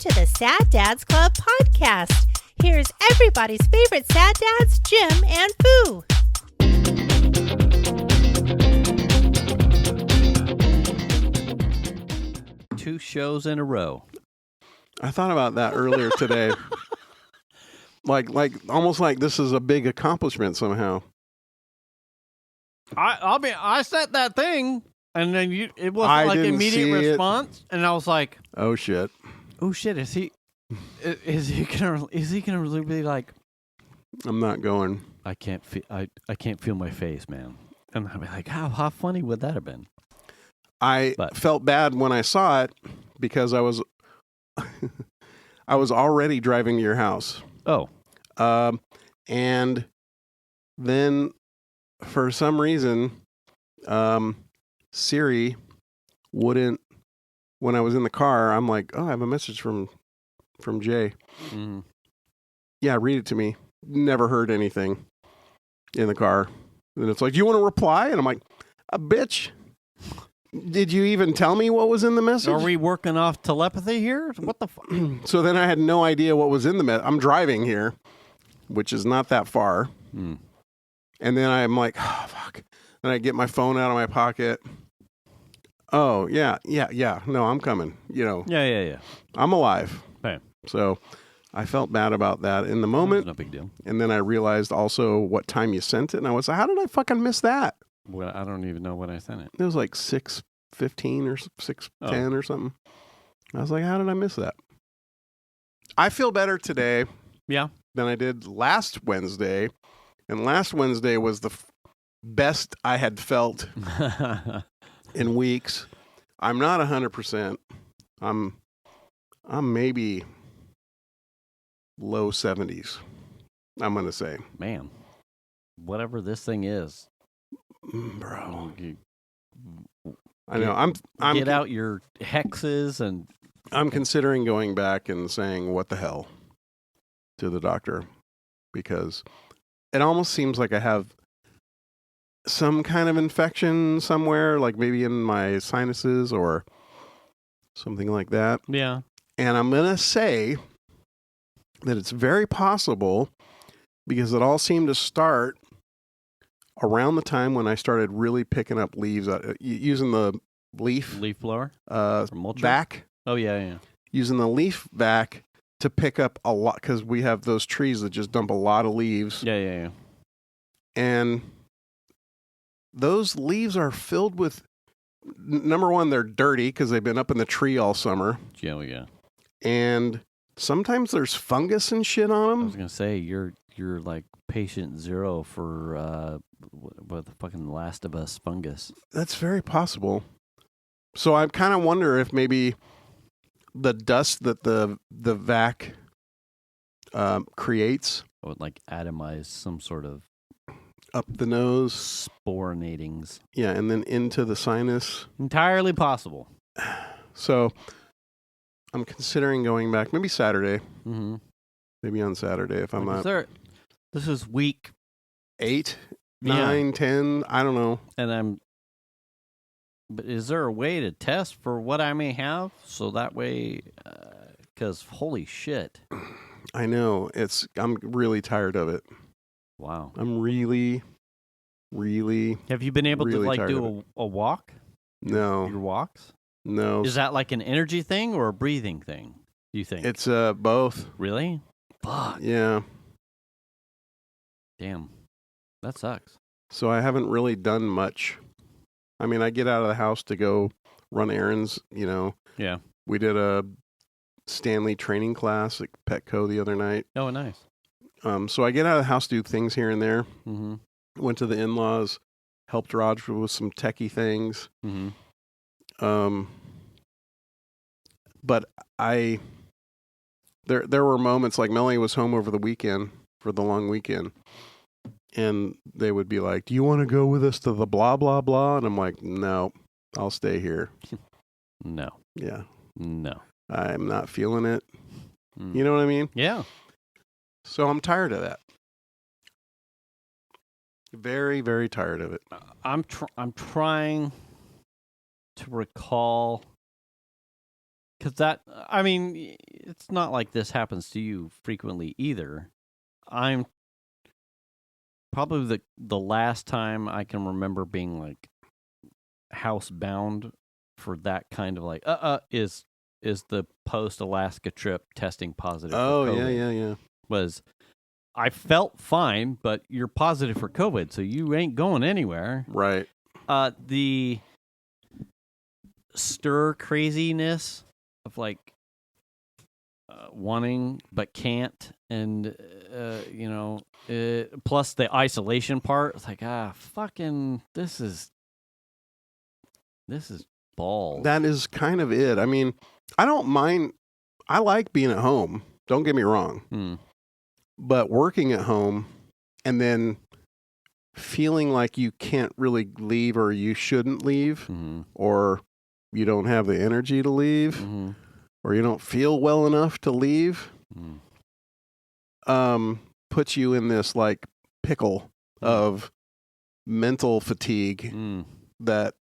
to the Sad Dads Club podcast. Here's everybody's favorite sad dads, Jim and Foo. 2 shows in a row. I thought about that earlier today. like almost like this is a big accomplishment somehow. I said that thing, and then it wasn't I like didn't immediate see it. response, and I was like, Oh shit. "Oh shit, is he gonna really be like?" I'm not going. I can't feel my face, man. And I'd be like, how funny would that have been? I felt bad when I saw it because I was I was already driving to your house. Oh. And then for some reason, Siri wouldn't, when I was in the car, I'm like, oh, I have a message from Jay. Mm-hmm. Yeah, read it to me. Never heard anything in the car. And it's like, do you want to reply? And I'm like, bitch. Did you even tell me what was in the message? Are we working off telepathy here? What the fuck? So then I had no idea what was in the message. I'm driving here, which is not that far. Mm. And then I'm like, oh, fuck. Then I get my phone out of my pocket. Oh, yeah. No, I'm coming. Yeah. I'm alive. Hey. So I felt bad about that in the moment. No big deal. And then I realized also what time you sent it. And I was like, how did I fucking miss that? Well, I don't even know when I sent it. It was like 6:15 or 6:10 or something. I was like, how did I miss that? I feel better today than I did last Wednesday. And last Wednesday was the best I had felt in weeks. I'm not 100%. I'm maybe low 70s, I'm going to say. Man, whatever this thing is. Bro. I know. I'm get out your hexes and... I'm considering going back and saying, what the hell, to the doctor. Because it almost seems like I have some kind of infection somewhere, like maybe in my sinuses or something like that. Yeah. And I'm going to say that it's very possible because it all seemed to start around the time when I started really picking up leaves, using the leaf blower, vac. Oh yeah. Using the leaf vac to pick up a lot because we have those trees that just dump a lot of leaves. Yeah. And those leaves are filled with, number one, they're dirty because they've been up in the tree all summer. Yeah. And sometimes there's fungus and shit on them. I was gonna say you're like patient 0 for what the fucking Last of Us fungus. That's very possible. So I kind of wonder if maybe the dust that the vac creates would like atomize some sort of up the nose sporinatings. Yeah, and then into the sinus. Entirely possible. So I'm considering going back maybe Saturday. Mm-hmm. Maybe on Saturday if I'm not. This is week 8, 9, 10. I don't know. But is there a way to test for what I may have? So that way, because holy shit. I know. I'm really tired of it. Wow. I'm really. Have you been able to like do a walk? No. Your walks? No. Is that like an energy thing or a breathing thing, do you think? It's both. Really? Fuck. Yeah. Damn. That sucks. So I haven't really done much. I mean, I get out of the house to go run errands, Yeah. We did a Stanley training class at Petco the other night. Oh, nice. So I get out of the house, do things here and there. Mm-hmm. Went to the in-laws, helped Raj with some techie things. Mm-hmm. But there were moments like Melanie was home over the weekend for the long weekend, and they would be like, "Do you want to go with us to the blah blah blah?" And I'm like, "No, I'll stay here." No. Yeah. No. I'm not feeling it. You know what I mean? Yeah. So I'm tired of that. Very, very tired of it. I'm trying to recall Because that, I mean, it's not like this happens to you frequently either. I'm probably the last time I can remember being like housebound for that kind of like is the post Alaska trip testing positive. Oh for COVID. yeah. Was I felt fine, but you're positive for COVID, so you ain't going anywhere. Right. The stir craziness of like wanting but can't, and plus the isolation part. It's like fucking this is balls. That is kind of it. I mean, I don't mind. I like being at home. Don't get me wrong. But working at home and then feeling like you can't really leave or you shouldn't leave or you don't have the energy to leave or you don't feel well enough to leave puts you in this like pickle of mental fatigue that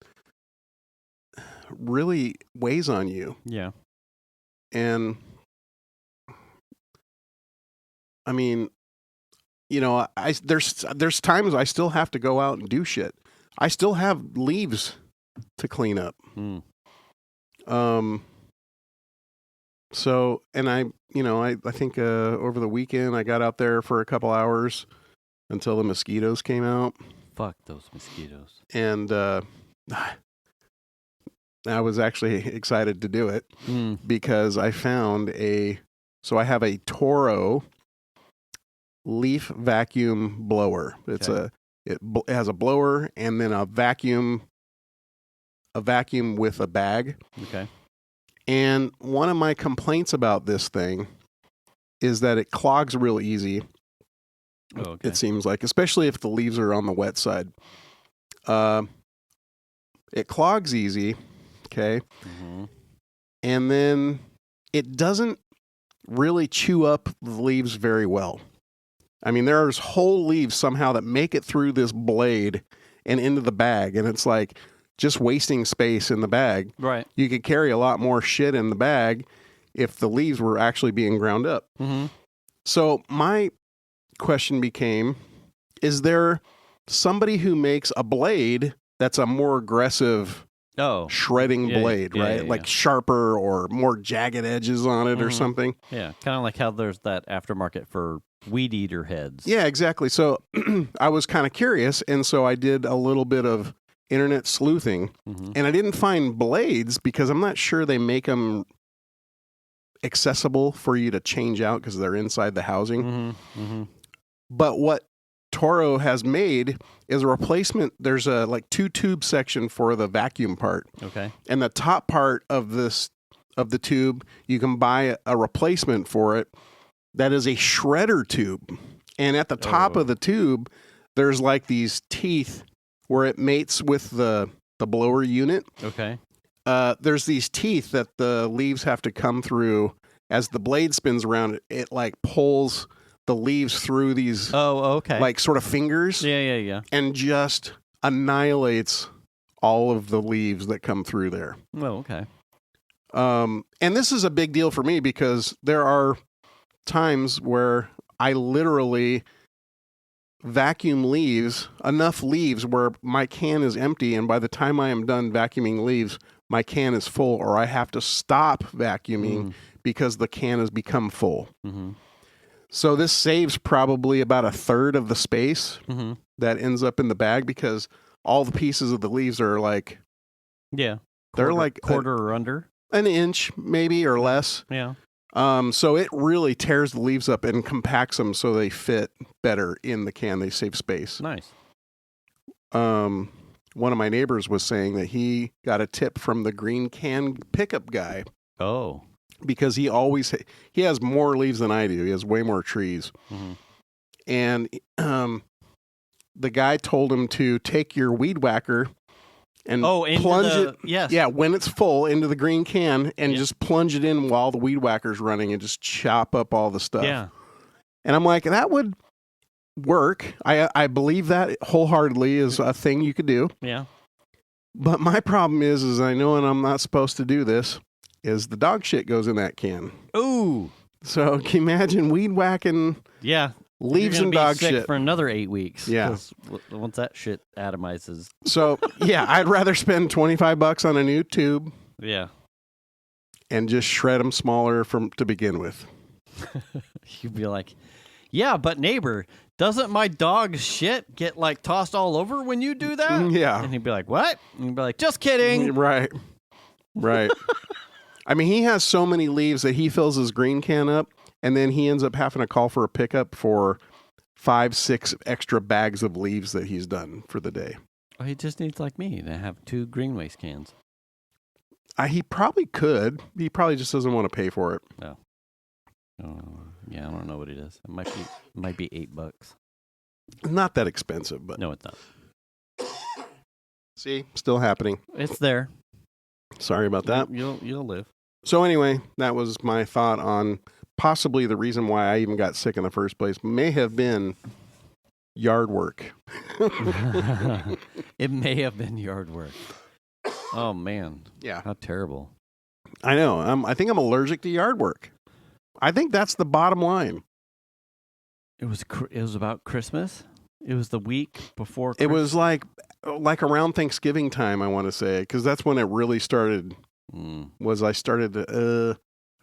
really weighs on you. Yeah. And I mean, there's times I still have to go out and do shit. I still have leaves to clean up. So, and I think over the weekend I got out there for a couple hours until the mosquitoes came out. Fuck those mosquitoes. And I was actually excited to do it because I found so I have a Toro leaf vacuum blower. It's it has a blower and then a vacuum with a bag. Okay. And one of my complaints about this thing is that it clogs real easy. Oh, okay. It seems like, especially if the leaves are on the wet side. It clogs easy. Okay. And then it doesn't really chew up the leaves very well. I mean, there's whole leaves somehow that make it through this blade and into the bag. And it's like just wasting space in the bag. Right. You could carry a lot more shit in the bag if the leaves were actually being ground up. So my question became, is there somebody who makes a blade that's a more aggressive shredding blade, right? Like sharper or more jagged edges on it or something. Yeah, kind of like how there's that aftermarket for weed eater heads. Yeah, exactly. So I was kind of curious, and so I did a little bit of internet sleuthing, and I didn't find blades because I'm not sure they make them accessible for you to change out because they're inside the housing. But what Toro has made is a replacement. There's a like 2 tube section for the vacuum part. Okay. And the top part of the tube, you can buy a replacement for it that is a shredder tube. And at the top of the tube, there's like these teeth where it mates with the blower unit. Okay. There's these teeth that the leaves have to come through. As the blade spins around, it like pulls the leaves through these like sort of fingers. Yeah. And just annihilates all of the leaves that come through there. Oh, okay. And this is a big deal for me because there are times where I literally vacuum enough leaves where my can is empty, and by the time I am done vacuuming leaves, my can is full, or I have to stop vacuuming because the can has become full. So this saves probably about a third of the space that ends up in the bag because all the pieces of the leaves are like... Yeah. They're like... quarter or under? An inch, maybe, or less. Yeah. So it really tears the leaves up and compacts them so they fit better in the can. They save space. Nice. One of my neighbors was saying that he got a tip from the green can pickup guy. Oh. Because he has more leaves than I do. He has way more trees. And the guy told him to take your weed whacker and plunge it. Yes. Yeah, when it's full, into the green can and just plunge it in while the weed whacker's running and just chop up all the stuff. Yeah. And I'm like, that would work. I believe that wholeheartedly is a thing you could do. Yeah. But my problem is I know, and I'm not supposed to do this, is the dog shit goes in that can. Ooh. So can you imagine weed whacking Yeah. leaves You're and gonna be dog sick shit for another 8 weeks. Yeah. 'cause once that shit atomizes. So yeah, I'd rather spend $25 on a new tube Yeah. and just shred them smaller to begin with. You'd be like, yeah, but neighbor, doesn't my dog's shit get like tossed all over when you do that? Yeah. And he'd be like, what? And you'd be like, just kidding. Right. I mean, he has so many leaves that he fills his green can up, and then he ends up having to call for a pickup for 5-6 extra bags of leaves that he's done for the day. Well, he just needs like me to have 2 green waste cans. He probably could. He probably just doesn't want to pay for it. No. Yeah, I don't know what it is. It might be $8. Not that expensive, but No, it's not. see, still happening. It's there. Sorry about that. You'll live. So anyway, that was my thought on possibly the reason why I even got sick in the first place. May have been yard work. It may have been yard work. Oh man. Yeah. How terrible. I know. I think I'm allergic to yard work. I think that's the bottom line. It was about Christmas. It was the week before It Christmas. was like around Thanksgiving time, I want to say, because that's when it really started. I started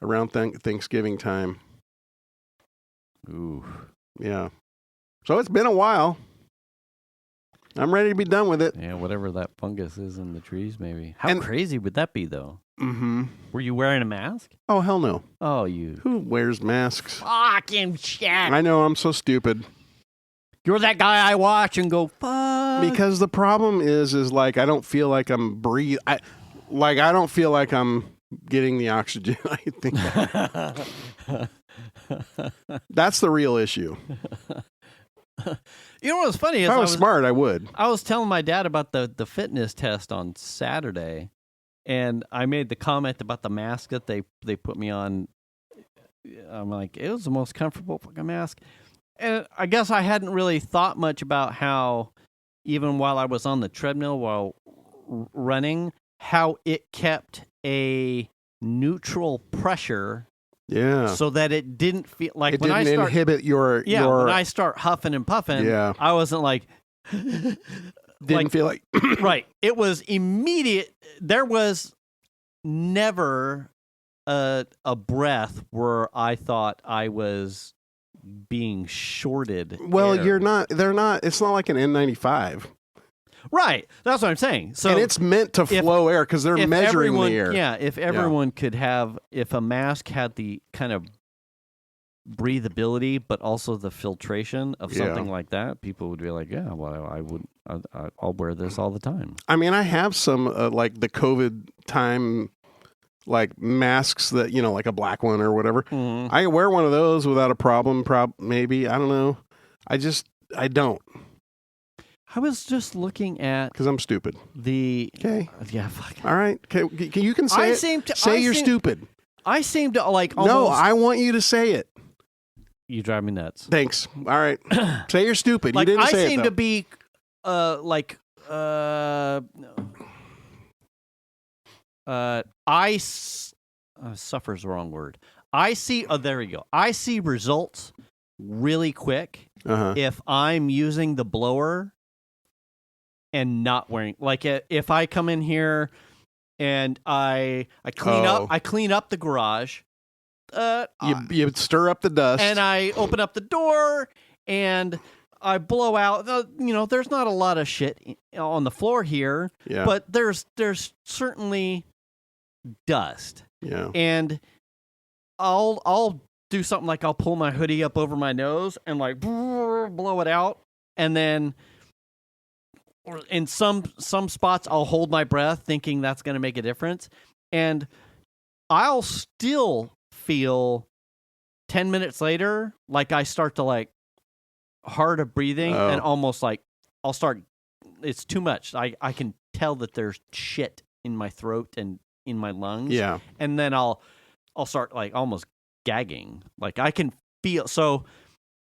around Thanksgiving time. Ooh. Yeah. So it's been a while. I'm ready to be done with it. Yeah, whatever that fungus is in the trees, maybe. How crazy would that be, though? Mm-hmm. Were you wearing a mask? Oh, hell no. Oh, you. Who wears masks? Fucking shit. I know, I'm so stupid. You're that guy I watch and go, fuck. Because the problem is like, I don't feel like I'm breathing. I don't feel like I'm getting the oxygen. I think that's the real issue. You know what's funny is If I was smart, I would. I was telling my dad about the fitness test on Saturday, and I made the comment about the mask that they put me on. I'm like, it was the most comfortable fucking mask. And I guess I hadn't really thought much about how, even while I was on the treadmill while running, how it kept a neutral pressure. Yeah. So that it didn't feel like it when didn't I start inhibit your. when I start huffing and puffing, Yeah. I wasn't like Didn't feel like. right. It was immediate. There was never a breath where I thought I was being shorted. Well, air. you're not. They're not. It's not like an N95. Right. That's what I'm saying. So and it's meant to flow air because they're measuring the air. Yeah. If everyone could have, if a mask had the kind of breathability, but also the filtration of something like that, people would be like, yeah, well, I'll wear this all the time. I mean, I have some like the COVID time, like masks that, like a black one or whatever. Mm-hmm. I can wear one of those without a problem. Maybe. I don't know. I don't. I was just looking at because I'm stupid. Okay. Yeah. Fuck. All right. Okay. You can say you're stupid. I seem to like. No, I want you to say it. You drive me nuts. Thanks. All right. Say you're stupid. Like, you didn't say it. I seem to be, suffer's the wrong word. I see. Oh, there we go. I see results really quick if I'm using the blower and not wearing. Like if I come in here and I clean up the garage. You stir up the dust, and I open up the door, and I blow out. There's not a lot of shit on the floor here, but there's certainly dust. Yeah, and I'll do something like I'll pull my hoodie up over my nose and like blow it out, and then in some spots I'll hold my breath, thinking that's going to make a difference, and I'll still feel 10 minutes later like I start to like hard of breathing and almost like I'll start, it's too much. I can tell that there's shit in my throat and in my lungs. Yeah. And then I'll start like almost gagging. Like I can feel. So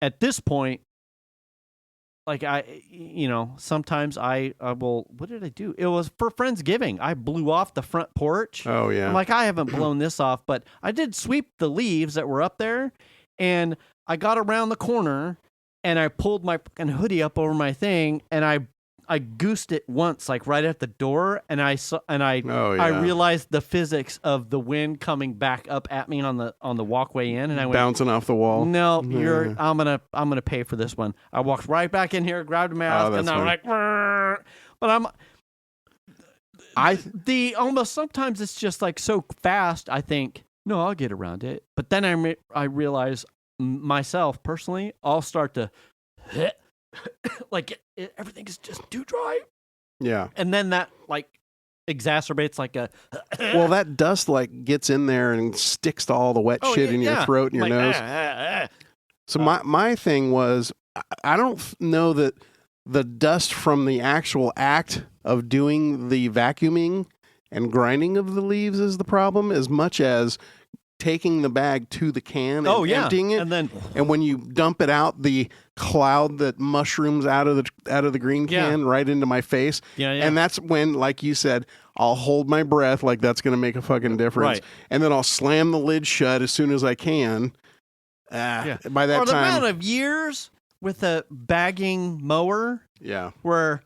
at this point, like sometimes I will. What did I do? It was for Friendsgiving. I blew off the front porch. Oh yeah. I'm like, I haven't blown this off, but I did sweep the leaves that were up there, and I got around the corner, and I pulled my fucking hoodie up over my thing, and I goosed it once, like right at the door, and I realized the physics of the wind coming back up at me on the walkway in, and I went bouncing off the wall. No, I'm gonna pay for this one. I walked right back in here, grabbed a mask, and I'm like, "Rrr." But almost sometimes it's just like so fast. I think no, I'll get around it, but then I realize myself personally, I'll start to. Like everything is just too dry. Yeah. And then that like exacerbates like a well, that dust like gets in there and sticks to all the wet shit in your throat and your nose. So my thing was, I don't know that the dust from the actual act of doing the vacuuming and grinding of the leaves is the problem as much as taking the bag to the can and emptying it, and when you dump it out, the cloud that mushrooms out of the green can right into my face. And that's when, like you said, I'll hold my breath, like that's going to make a fucking difference, and then I'll slam the lid shut as soon as I can. By that time, the amount of years with a bagging mower, where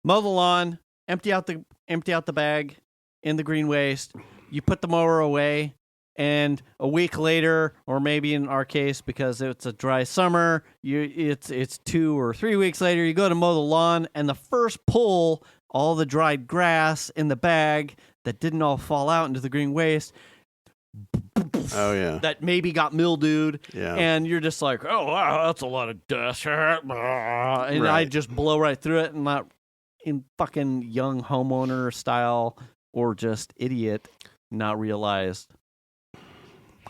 mow the lawn, empty out the bag in the green waste, you put the mower away. And a week later, or maybe in our case, because it's a dry summer, it's 2 or 3 weeks later, you go to mow the lawn, and the first pull, all the dried grass in the bag that didn't all fall out into the green waste. Oh yeah, that maybe got mildewed. And you're just like, oh wow, that's a lot of dust. And I just blow right through it, and not in fucking young homeowner style or just idiot, not realized.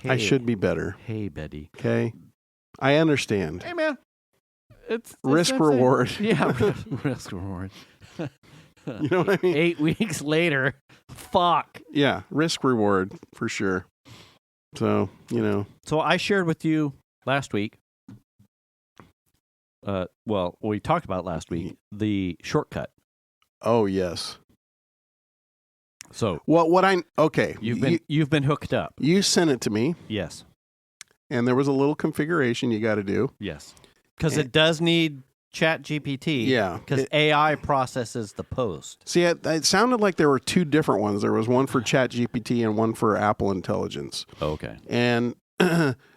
Hey, I should be better. Hey, Betty. Okay. I understand. Hey, man. It's risk reward. Yeah, risk reward. You know what I mean? 8 weeks later. Fuck. Yeah, risk reward for sure. So, So I shared with you last week. We talked about last week, the shortcut. Oh, yes. So you've been hooked up. You sent it to me. Yes. And there was a little configuration you got to do. Yes. Because it does need ChatGPT. Yeah. Because AI processes the post. See, it sounded like there were two different ones. There was one for ChatGPT and one for Apple Intelligence. Okay. And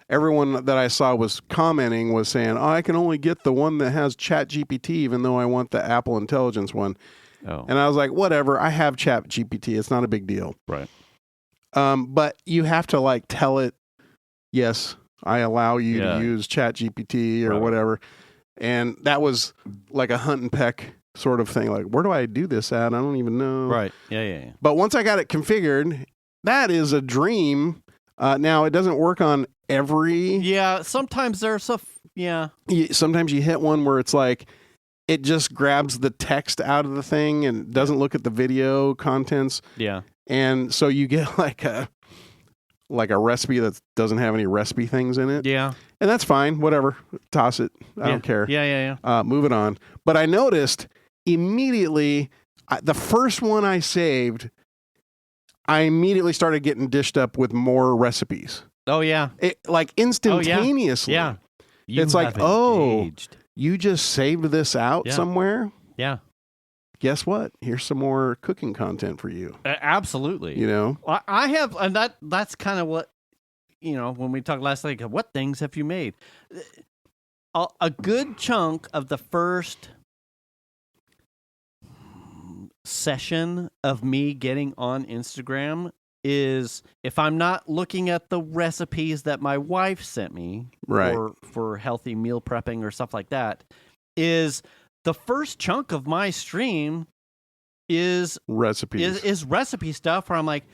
everyone that I saw was commenting was saying, "Oh, I can only get the one that has ChatGPT, even though I want the Apple Intelligence one." Oh. And I was like, whatever, I have ChatGPT. It's not a big deal. Right. But you have to like tell it, yes, I allow you to use ChatGPT or whatever. And that was like a hunt and peck sort of thing. Like, where do I do this at? I don't even know. Right. Yeah. But once I got it configured, that is a dream. Now, it doesn't work on every... Yeah, sometimes there's a... Yeah. Sometimes you hit one where it's like, it just grabs the text out of the thing and doesn't look at the video contents. Yeah. And so you get like a recipe that doesn't have any recipe things in it. Yeah. And that's fine. Whatever. Toss it. I don't care. Yeah. Move it on. But I noticed immediately, the first one I saved, I immediately started getting dished up with more recipes. Oh, yeah. Like instantaneously. Yeah. It's like, engaged. You just saved this out somewhere? Yeah. Guess what? Here's some more cooking content for you. Absolutely. I have, and that's kind of what, when we talked last week, what things have you made? A good chunk of the first session of me getting on Instagram is if I'm not looking at the recipes that my wife sent me for healthy meal prepping or stuff like that, is the first chunk of my stream is recipes. Is recipe stuff where I'm like,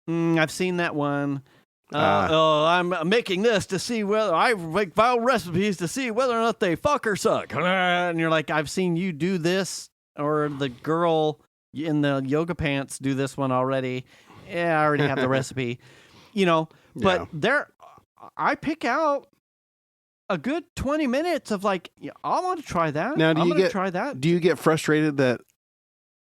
I've seen that one. I'm making this to see whether I make vile recipes to see whether or not they fuck or suck. And you're like, I've seen you do this, or the girl in the yoga pants do this one already. Yeah, I already have the recipe, but I pick out a good 20 minutes of like, yeah, I want to try that. Now, I'm going to try that. Do you get frustrated that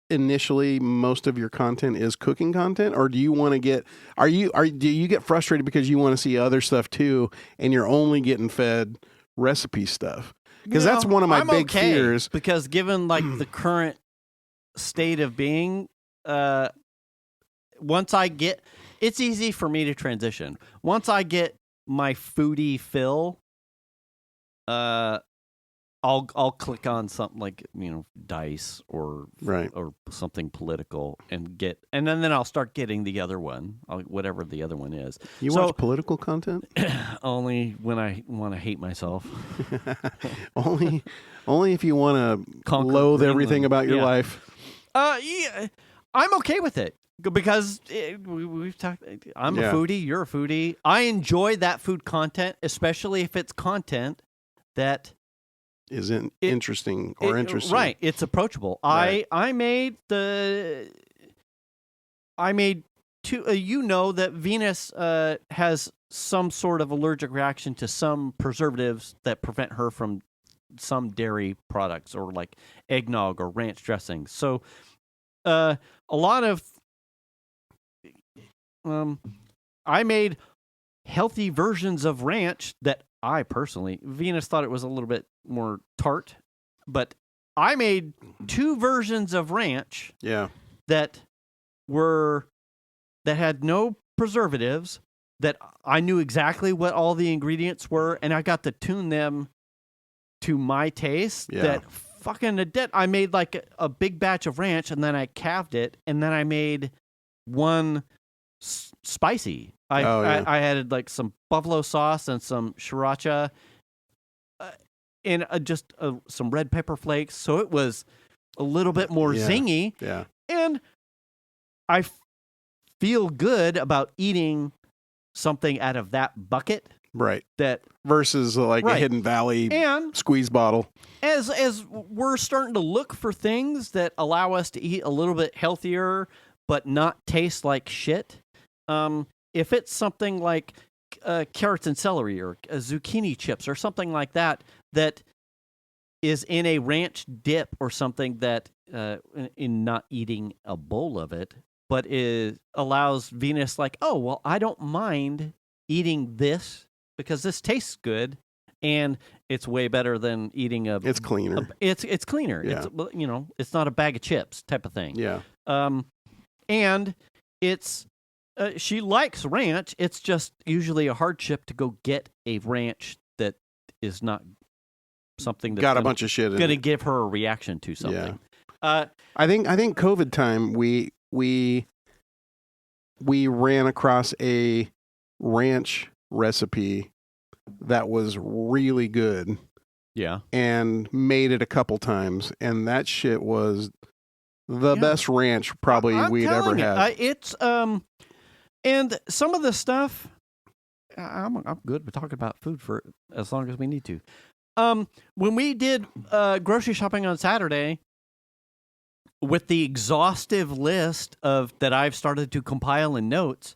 initially most of your content is cooking content, or do you want to get? Do you get frustrated because you want to see other stuff too, and you're only getting fed recipe stuff? Because that's one of my big fears. Because given like the current state of being, once I get, it's easy for me to transition. Once I get my foodie fill, I'll click on something like, Dice or something political and then I'll start getting the other one, whatever the other one is. You watch political content? Only when I want to hate myself. only if you want to loathe everything about your life. Yeah, I'm okay with it because we've talked. I'm a foodie. You're a foodie. I enjoy that food content, especially if it's content that isn't interesting or interesting. Right. It's approachable. Right. I made two, that Venus has some sort of allergic reaction to some preservatives that prevent her from some dairy products or like eggnog or ranch dressing. So a lot of I made healthy versions of ranch that I personally, Venus thought it was a little bit more tart, but I made 2 versions of ranch that had no preservatives, that I knew exactly what all the ingredients were, and I got to tune them to my taste. That fucking I made like a big batch of ranch, and then I calved it, and then I made one spicy. I added like some buffalo sauce and some sriracha and just some red pepper flakes. So it was a little bit more zingy. Yeah. And I feel good about eating something out of that bucket. Right. That versus like a Hidden Valley squeeze bottle. As we're starting to look for things that allow us to eat a little bit healthier but not taste like shit. If it's something like carrots and celery or zucchini chips or something like that is in a ranch dip or something that in not eating a bowl of it, but allows Venus like, oh, well, I don't mind eating this because this tastes good and it's way better than eating it's cleaner. It's cleaner. Yeah. It's not a bag of chips type of thing. Yeah. And it's she likes ranch. It's just usually a hardship to go get a ranch that is not something that's got a bunch of shit in going to it. give her a reaction to something. Yeah. I think COVID time we ran across a ranch recipe that was really good. Yeah. And made it a couple times, and that shit was the best ranch probably we'd ever had. It's and some of the stuff, I'm good with talking about food for as long as we need to. When we did grocery shopping on Saturday, with the exhaustive list that I've started to compile in notes,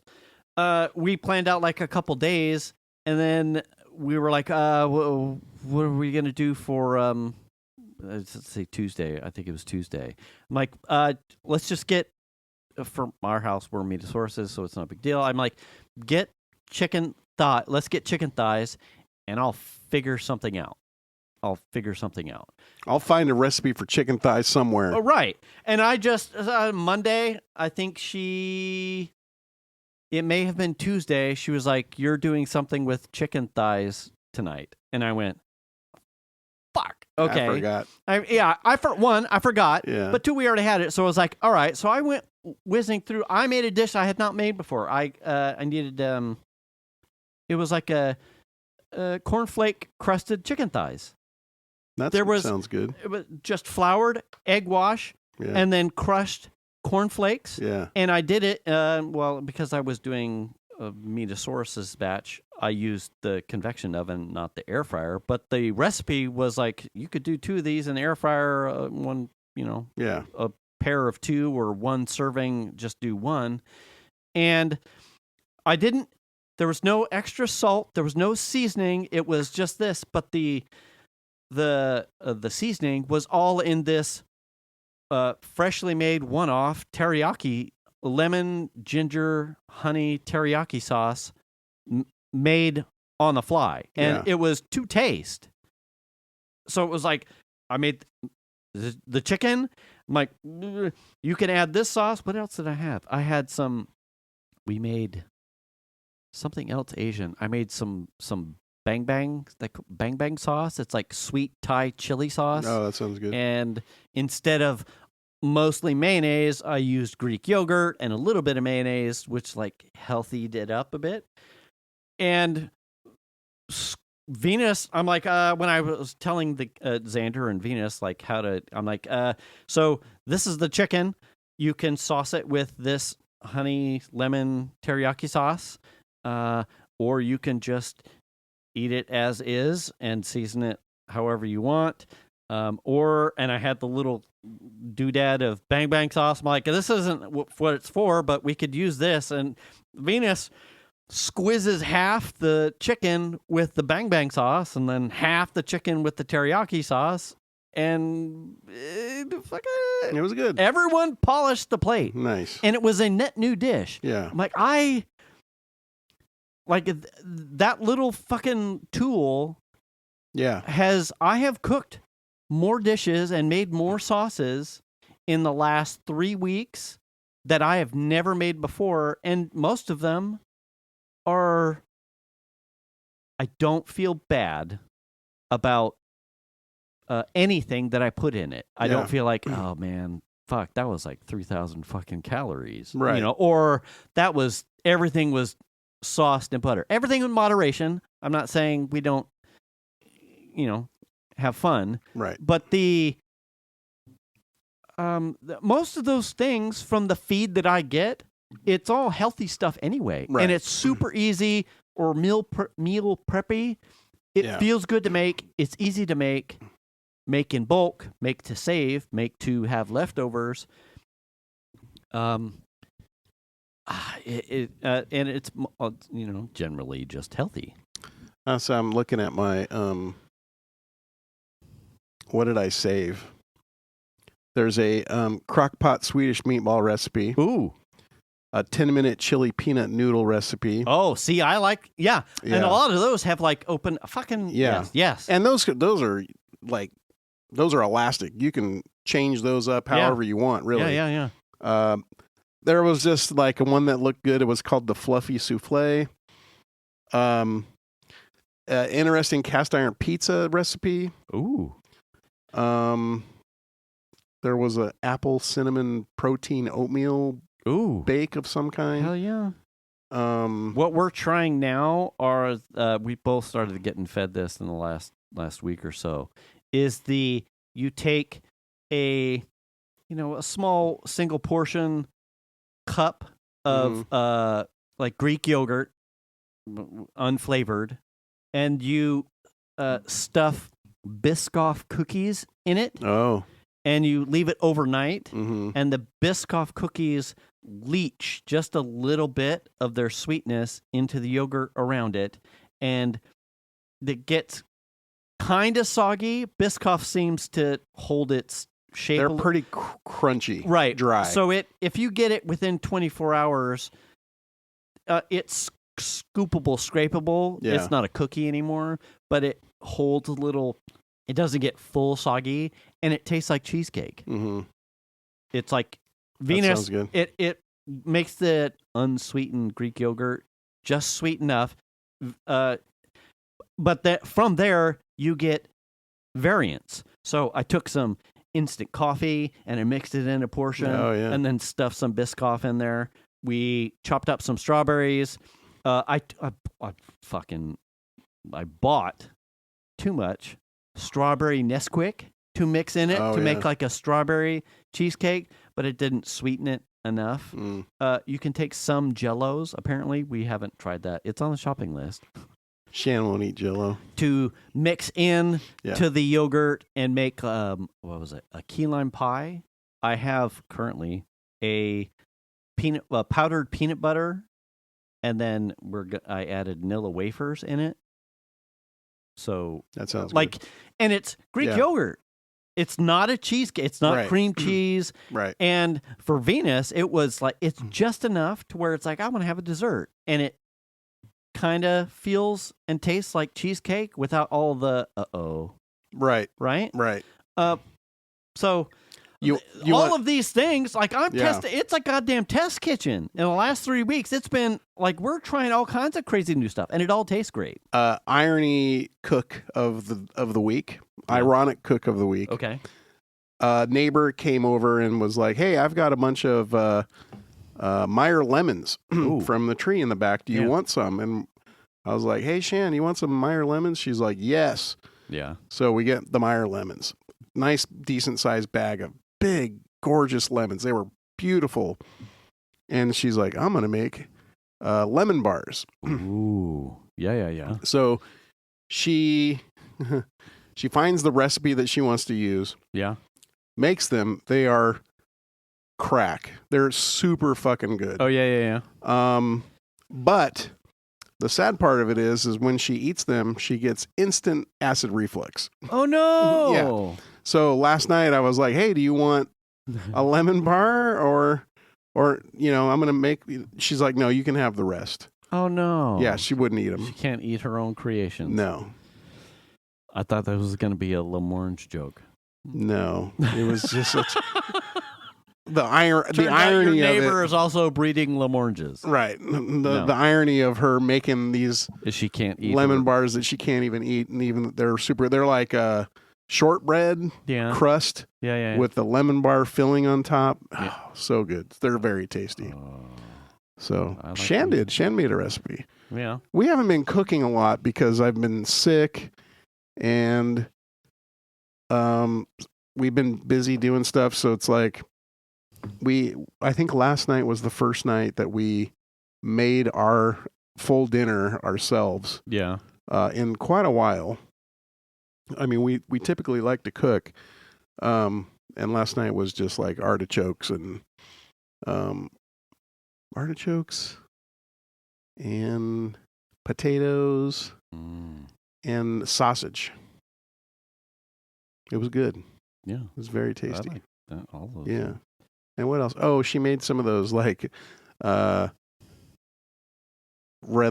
we planned out like a couple days, and then we were like, what are we gonna do for let's say Tuesday? I think it was Tuesday. I'm like, let's just get. For our house, we're meat sources, so it's not a big deal. I'm like, get chicken thigh. Let's get chicken thighs, and I'll figure something out. I'll find a recipe for chicken thighs somewhere. Oh, right. And I just Monday, I think it may have been Tuesday. She was like, "You're doing something with chicken thighs tonight," and I went, "Fuck." Okay. I forgot. I forgot. Yeah. But 2, we already had it. So I was like, all right. So I went whizzing through. I made a dish I had not made before. I needed, it was like a cornflake crusted chicken thighs. Sounds good. It was just floured egg wash and then crushed cornflakes. Yeah. And I did it, because I was doing a Metasaurus's batch, I used the convection oven, not the air fryer. But the recipe was like, you could do 2 of these in the air fryer, one, a pair of 2 or 1 serving, just do 1. And I didn't There was no extra salt. There was no seasoning. It was just this. But the seasoning was all in this freshly made one-off teriyaki, lemon, ginger, honey teriyaki sauce made on the fly. And it was to taste. So it was like, I made the chicken. I'm like, you can add this sauce. What else did I have? I had we made something else Asian. I made some bang bang sauce. It's like sweet Thai chili sauce. Oh, that sounds good. And instead of mostly mayonnaise, I used Greek yogurt and a little bit of mayonnaise, which like healthied it up a bit. And Venus, I'm like, when I was telling the Xander and Venus like how to, I'm like, so this is the chicken. You can sauce it with this honey lemon teriyaki sauce, or you can just eat it as is and season it however you want. And I had the little doodad of bang bang sauce. I'm like, this isn't what it's for, but we could use this. And Venus squizzes half the chicken with the bang bang sauce and then half the chicken with the teriyaki sauce. And it was good. Everyone polished the plate. Nice. And it was a net new dish. Yeah. I'm like, that little fucking tool. Yeah. I have cooked more dishes and made more sauces in the last 3 weeks that I have never made before. And most of them I don't feel bad about anything that I put in it. I don't feel like, oh man, fuck, that was like 3,000 fucking calories. Right. Or everything was sauced in butter. Everything in moderation. I'm not saying we don't, have fun. Right. But most of those things from the feed that I get, it's all healthy stuff anyway. Right. And it's super easy or meal preppy. It feels good to make. It's easy to make. Make in bulk. Make to save. Make to have leftovers. And it's generally just healthy. So I'm looking at my what did I save? There's a crock-pot Swedish meatball recipe. Ooh. A 10-minute chili peanut noodle recipe. Oh, see, I like, and a lot of those have like open fucking, yes. And those are like, those are elastic. You can change those up however you want, really. Yeah. There was just like one that looked good. It was called the Fluffy Souffle. Interesting cast iron pizza recipe. Ooh. There was an apple cinnamon protein oatmeal bake of some kind. Hell yeah. What we're trying now are we both started getting fed this in the last week or so. Is you take a small single portion cup of like Greek yogurt, unflavored, and you stuff Biscoff cookies in it. Oh. And you leave it overnight, mm-hmm. and the Biscoff cookies leach just a little bit of their sweetness into the yogurt around it, and it gets kind of soggy. Biscoff seems to hold its shape. They're pretty crunchy, right? Dry. So if you get it within 24 hours, it's scoopable, scrapable. Yeah. It's not a cookie anymore, but it holds a little. It doesn't get full soggy, and it tastes like cheesecake. Mm-hmm. It's like Venus. Sounds good. It makes the unsweetened Greek yogurt just sweet enough, but from there you get variants. So I took some instant coffee and I mixed it in a portion, and then stuffed some Biscoff in there. We chopped up some strawberries. I bought too much strawberry Nesquik to mix in it make like a strawberry cheesecake, but it didn't sweeten it enough. You can take some Jell-Os. Apparently, we haven't tried that. It's on the shopping list. Shan won't eat Jell-O. To mix in to the yogurt and make what was it? A key lime pie. I have currently a powdered peanut butter and then I added vanilla wafers in it. So That sounds like, good. and it's Greek yogurt. It's not a cheesecake. It's not cream cheese. Right. And for Venus, it was like, it's just enough to where it's like, I want to have a dessert. And it kind of feels and tastes like cheesecake without all the Right. Right? Right. So you all of these things, like I'm testing, it's a goddamn test kitchen. In the last 3 weeks, it's been like we're trying all kinds of crazy new stuff, and it all tastes great. Irony cook of the week. Ironic cook of the week. Okay. Neighbor came over and was like, "Hey, I've got a bunch of Meyer lemons from the tree in the back. Do you want some?" And I was like, "Hey, Shan, you want some Meyer lemons?" She's like, "Yes." Yeah. So we get the Meyer lemons. Nice, decent sized bag of big, gorgeous lemons. They were beautiful. And she's like, "I'm going to make lemon bars." Ooh. Yeah. So she finds the recipe that she wants to use. Yeah. Makes them. They are crack. They're super fucking good. Oh, yeah. But the sad part of it is when she eats them, she gets instant acid reflux. Oh, no. Yeah. So last night I was like, "Hey, do you want a lemon bar or I'm going to make..." She's like, "No, you can have the rest." Oh, no. Yeah, she wouldn't eat them. She can't eat her own creations. No. I thought that was going to be a L'Orange joke. No. It was just such... The irony your of neighbor it, is also breeding L'Oranges. right? The irony of her making these is she can't eat lemon bars that she can't even eat, and even they're like shortbread crust with the lemon bar filling on top. Yeah. Oh, so good. They're very tasty. So like Shan did. Shan made a recipe. Yeah. We haven't been cooking a lot because I've been sick, and we've been busy doing stuff. So it's like. I think last night was the first night that we made our full dinner ourselves. Yeah. In quite a while. I mean, we typically like to cook. And last night was just like artichokes and potatoes and sausage. It was good. Yeah. It was very tasty. I like that, all those. Yeah. And what else? Oh, she made some of those like Red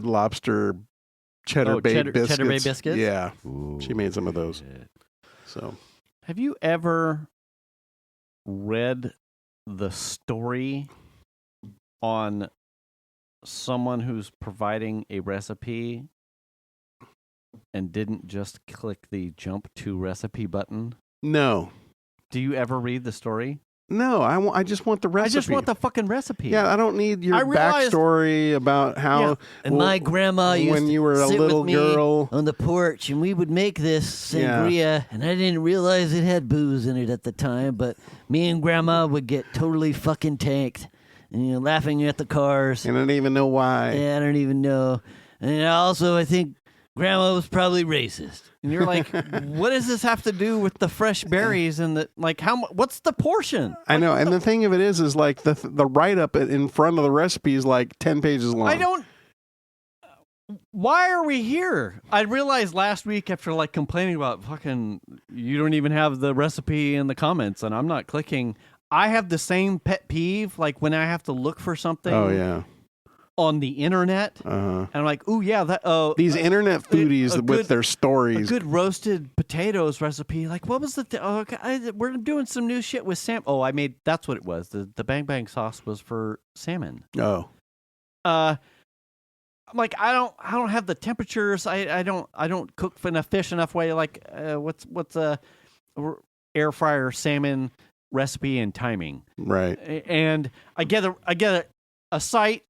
Lobster cheddar bay biscuits. Cheddar bay biscuits? Yeah. Ooh, she made some of those. Shit. So, have you ever read the story on someone who's providing a recipe and didn't just click the jump to recipe button? No. Do you ever read the story? No, I just want the recipe. I just want the fucking recipe. Yeah, I don't need your backstory about how. Yeah. And my grandma used when you were to a sit little with me girl on the porch, and we would make this sangria, and I didn't realize it had booze in it at the time, but me and Grandma would get totally fucking tanked, and laughing at the cars. And I didn't even know why. Yeah, I don't even know. And also, I think Grandma was probably racist. And you're like, what does this have to do with the fresh berries and the like? What's the portion? I know, and the thing of it is like the write up in front of the recipe is like 10 pages long. I don't. Why are we here? I realized last week after like complaining about fucking, you don't even have the recipe in the comments, and I'm not clicking. I have the same pet peeve, like when I have to look for something. Oh yeah. On the internet, and I'm like, "Ooh, yeah, that." These internet foodies with their stories, a good roasted potatoes recipe. Like, what was the? Okay, we're doing some new shit with salmon. Oh, I made. That's what it was. The bang bang sauce was for salmon. Oh, I'm like, I don't have the temperatures. I don't cook fish enough way. Like, what's a air fryer salmon recipe and timing? Right. And I get a site.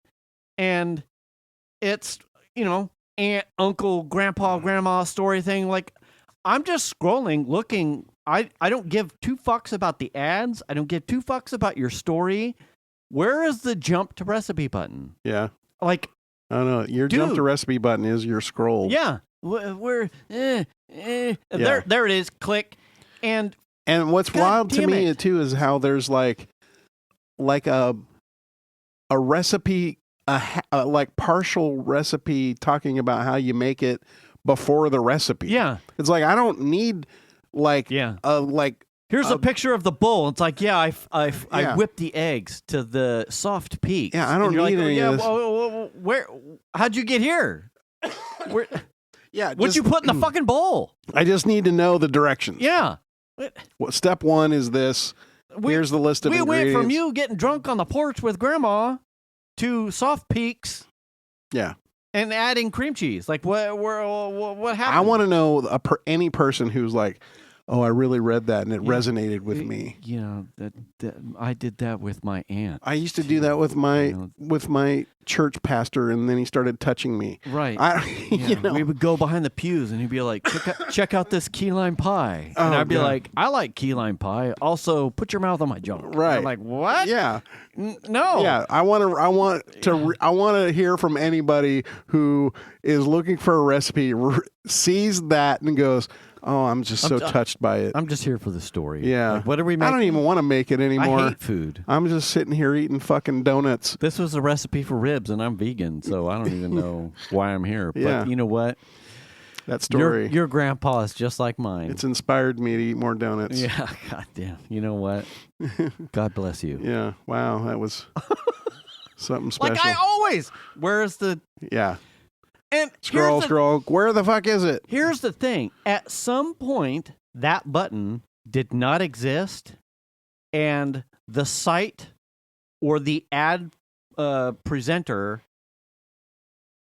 And it's, aunt, uncle, grandpa, grandma story thing. Like, I'm just scrolling, looking. I don't give two fucks about the ads. I don't give two fucks about your story. Where is the jump to recipe button? Yeah. Like, I don't know. Your jump to recipe button is your scroll. Yeah. There it is. Click. And what's wild to me too is how there's like a recipe a like partial recipe talking about how you make it before the recipe. Yeah. It's like I don't need like Here's a picture of the bowl. It's like, I Yeah. whipped the eggs to the soft peaks. Yeah, I don't And you're need like, any of this. Where? How'd you get here? Where, yeah. what'd you put in the fucking bowl? I just need to know the directions. Yeah. Step 1 is this. Here's the list of We ingredients. went from you getting drunk on the porch with Grandma to soft peaks. Yeah. And adding cream cheese. Like, what happened? I want to know any person who's like, oh, I really read that and it resonated with me. You know, that I did that with my aunt. I used to do that with my church pastor, and then he started touching me. Right. You know. We would go behind the pews, and he'd be like, check out this key lime pie. And I'd be like, I like key lime pie. Also, put your mouth on my junk. Right. I'm like, what? Yeah. No. Yeah. I want to hear from anybody who is looking for a recipe, sees that, and goes, oh, I'm just so touched by it. I'm just here for the story. Yeah. Like, what are we making? I don't even want to make it anymore. I hate food. I'm just sitting here eating fucking donuts. This was a recipe for ribs, and I'm vegan, so I don't even know why I'm here. Yeah. But you know what? That story. Your grandpa is just like mine. It's inspired me to eat more donuts. Yeah. God damn. You know what? God bless you. Yeah. Wow. That was something special. Like I always. Where's the... Yeah. And Scroll. Where the fuck is it? Here's the thing. At some point, that button did not exist, and the site or the ad presenter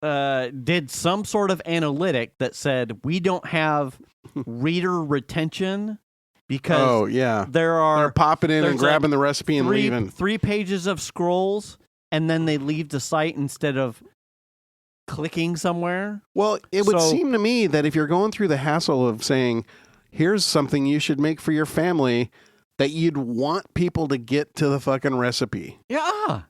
did some sort of analytic that said, we don't have reader retention because they're popping in and grabbing the recipe and leaving. 3 pages of scrolls, and then they leave the site instead of clicking somewhere. Well, it would seem to me that if you're going through the hassle of saying, here's something you should make for your family, that you'd want people to get to the fucking recipe. Yeah.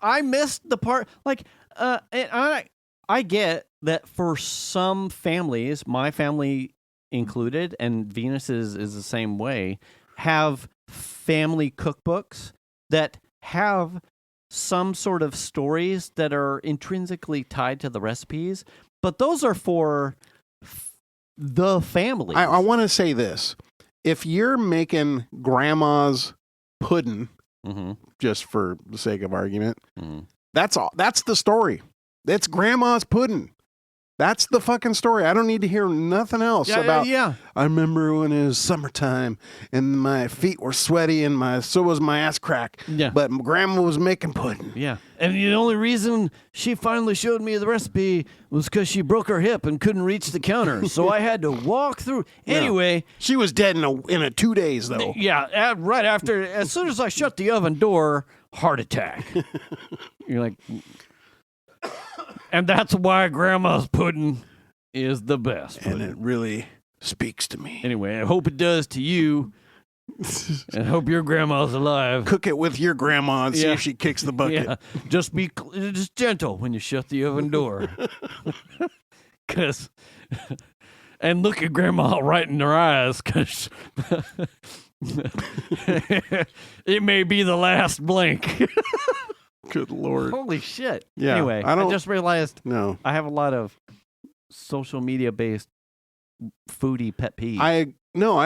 I missed the part, like, and I get that for some families, my family included, and Venus is the same way, have family cookbooks that have some sort of stories that are intrinsically tied to the recipes, but those are for the family. I want to say this. If you're making grandma's pudding, just for the sake of argument, that's all. That's the story. It's grandma's pudding. That's the fucking story. I don't need to hear nothing else about. Yeah. I remember when it was summertime and my feet were sweaty and so was my ass crack. Yeah. But grandma was making pudding. Yeah. And the only reason she finally showed me the recipe was because she broke her hip and couldn't reach the counter. So I had to walk through. Anyway. She was dead in 2 days, though. Yeah. Right after, as soon as I shut the oven door, heart attack. You're like... And that's why grandma's pudding is the best. And it really speaks to me. Anyway, I hope it does to you. And hope your grandma's alive. Cook it with your grandma and see if she kicks the bucket. Yeah. Just be just gentle when you shut the oven door. And look at grandma right in her eyes, because it may be the last blink. Good Lord. Holy shit. Yeah, Anyway, I just realized I have a lot of social media-based foodie pet peeves. I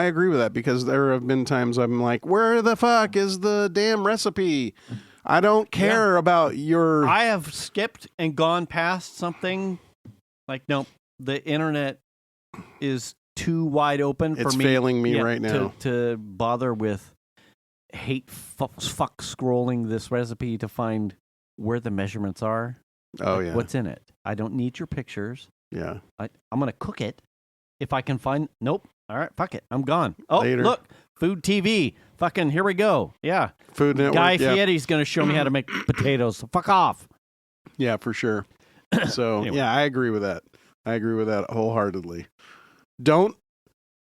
agree with that, because there have been times I'm like, where the fuck is the damn recipe? I don't care about your... I have skipped and gone past something like, nope, the internet is too wide open for me. It's failing me right now. To bother with fuck scrolling this recipe to find where the measurements are. Oh, yeah. What's in it? I don't need your pictures. Yeah. I'm going to cook it. If I can find... Nope. All right, fuck it. I'm gone. Oh, Later. Look. Food TV. Fucking here we go. Yeah. Food Network. Guy Fieri's going to show me how to make potatoes. So fuck off. Yeah, for sure. So, Anyway. yeah, I agree with that. I agree with that wholeheartedly. Don't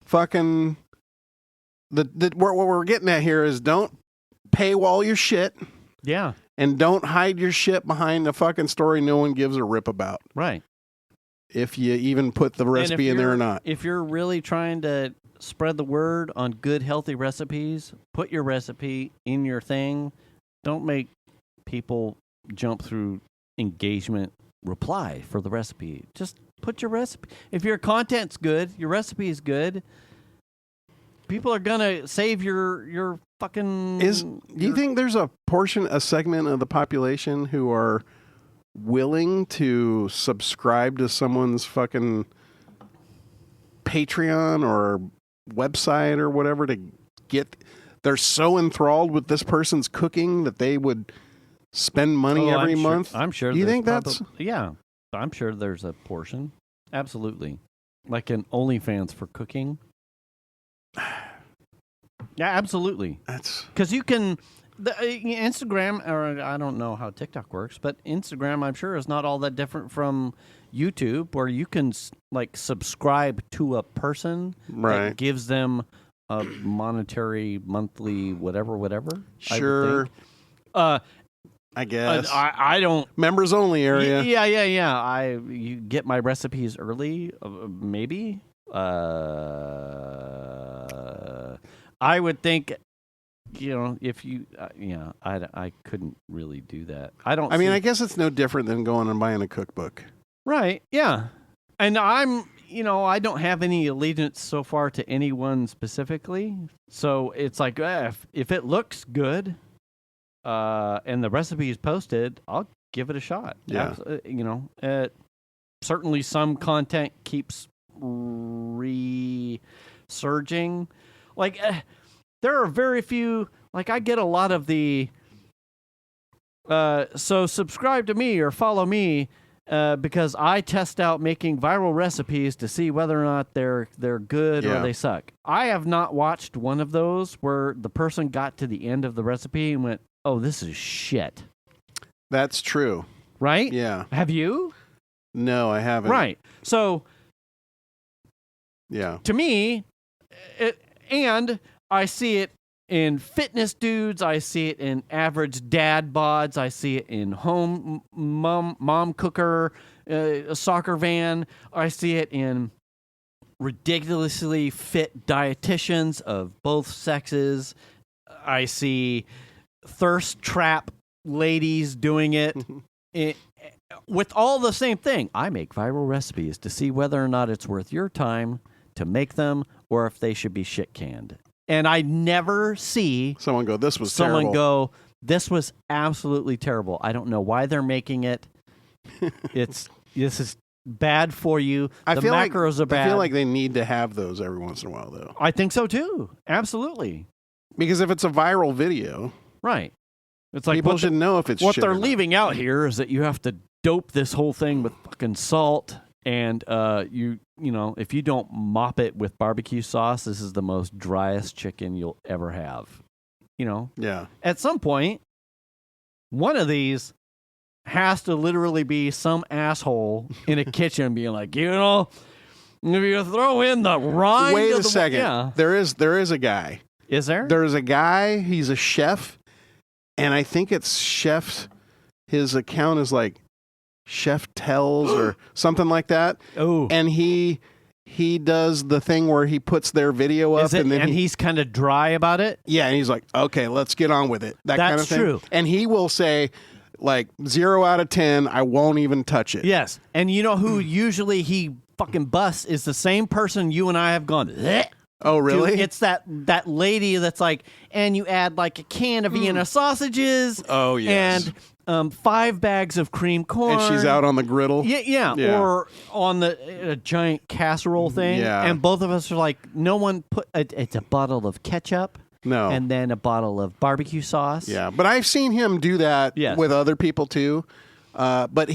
fucking... what we're getting at here is don't paywall your shit. Yeah. And don't hide your shit behind a fucking story no one gives a rip about. Right. If you even put the recipe in there or not. If you're really trying to spread the word on good, healthy recipes, put your recipe in your thing. Don't make people jump through engagement reply for the recipe. Just put your recipe. If your content's good, your recipe is good, people are gonna save your fucking. Do you think there's a segment of the population who are willing to subscribe to someone's fucking Patreon or website or whatever to get? They're so enthralled with this person's cooking that they would spend money every month. I'm sure. Do you think that's? Yeah, I'm sure there's a portion. Absolutely, like an OnlyFans for cooking. Yeah, absolutely. That's because you can. Instagram, or I don't know how TikTok works, but Instagram, I'm sure, is not all that different from YouTube, where you can like subscribe to a person that gives them a monetary monthly whatever. Sure. I guess. I don't. Members only area. Yeah. You get my recipes early, maybe. I would think, if you, I couldn't really do that. I mean, I guess it's no different than going and buying a cookbook. Right. Yeah. And I don't have any allegiance so far to anyone specifically. So it's like, if it looks good, and the recipe is posted, I'll give it a shot. Yeah. Certainly some content keeps resurging. Like, there are very few, like, I get a lot of the, so subscribe to me or follow me, because I test out making viral recipes to see whether or not they're good or they suck. I have not watched one of those where the person got to the end of the recipe and went, oh, this is shit. That's true. Right? Yeah. Have you? No, I haven't. Right. So, yeah. To me, and I see it in fitness dudes. I see it in average dad bods. I see it in home mom cooker, a soccer van. I see it in ridiculously fit dietitians of both sexes. I see thirst trap ladies doing it. With all the same thing. I make viral recipes to see whether or not it's worth your time to make them or if they should be shit canned. And I never see someone go, this was terrible. This was absolutely terrible. I don't know why they're making it. This is bad for you. The macros are bad. I feel like they need to have those every once in a while, though. I think so, too. Absolutely. Because if it's a viral video... Right. It's like people should know if it's what shit they're or not. leaving out here is that you have to dope this whole thing with fucking salt, and if you don't mop it with barbecue sauce, this is the most driest chicken you'll ever have. Yeah. At some point, one of these has to literally be some asshole in a kitchen being like, if you throw in the rind. Wait a second. Yeah. There is a guy. Is there? There's a guy. He's a chef, and I think it's chef. His account is like Chef Tells or something like that. Oh, and he does the thing where he puts their video up, and then he's kind of dry about it. Yeah, and he's like, "Okay, let's get on with it." That's kind of thing. True. And he will say, like 0 out of 10, I won't even touch it. Yes, and you know who usually he fucking busts is the same person you and I have gone. Bleh. Oh, really? Dude, it's that lady that's like, and you add like a can of Vienna sausages. Oh, yes. And 5 bags of cream corn. And she's out on the griddle. Yeah. Or on a giant casserole thing. Yeah. And both of us are like, no one put, it's a bottle of ketchup. No. And then a bottle of barbecue sauce. Yeah. But I've seen him do that with other people too. But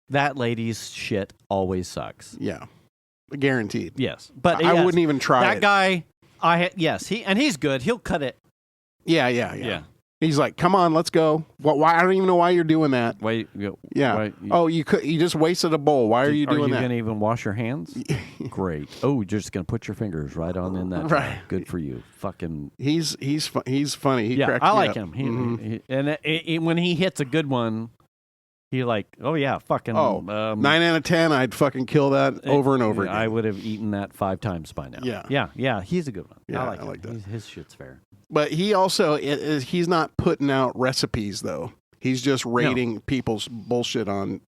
that lady's shit always sucks. Yeah. Guaranteed. Yes. But I wouldn't even try that guy, he's good. He'll cut it. Yeah. He's like, come on, let's go. Why? I don't even know why you're doing that. Wait. Yeah. You just wasted a bowl. Why are you doing that? Are you going to even wash your hands? Great. Oh, you're just going to put your fingers right on in that. Right. Good for you. Fucking. He's funny. I like him. When he hits a good one, he like, oh yeah, fucking. 9 out of 10, I'd fucking kill that over and over again. I would have eaten that 5 times by now. Yeah. He's a good one. Yeah, I like that. His shit's fair. But he also he's not putting out recipes though. He's just rating people's bullshit on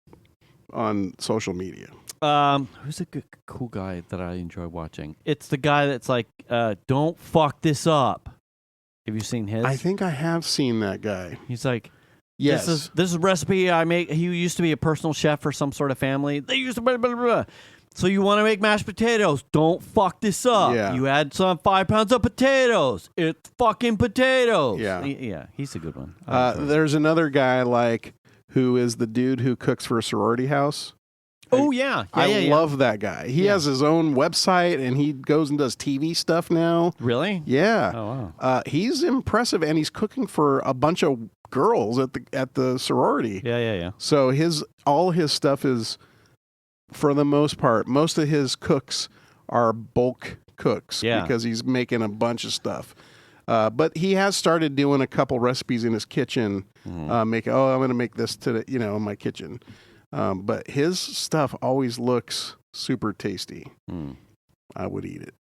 social media. Who's a good, cool guy that I enjoy watching? It's the guy that's like, don't fuck this up. Have you seen his? I think I have seen that guy. He's like, yes, this is a recipe I make. He used to be a personal chef for some sort of family. They used to blah, blah, blah. So you want to make mashed potatoes? Don't fuck this up. Yeah. You add some 5 pounds of potatoes. It's fucking potatoes. Yeah. Yeah, he's a good one. There's another guy who is the dude who cooks for a sorority house. Oh, yeah. I love that guy. He has his own website, and he goes and does TV stuff now. Really? Yeah. Oh, wow. He's impressive, and he's cooking for a bunch of girls at the sorority. Yeah. So all his stuff is, for the most part, most of his cooks are bulk cooks because he's making a bunch of stuff. But he has started doing a couple recipes in his kitchen. I'm going to make this today, in my kitchen. But his stuff always looks super tasty. I would eat it.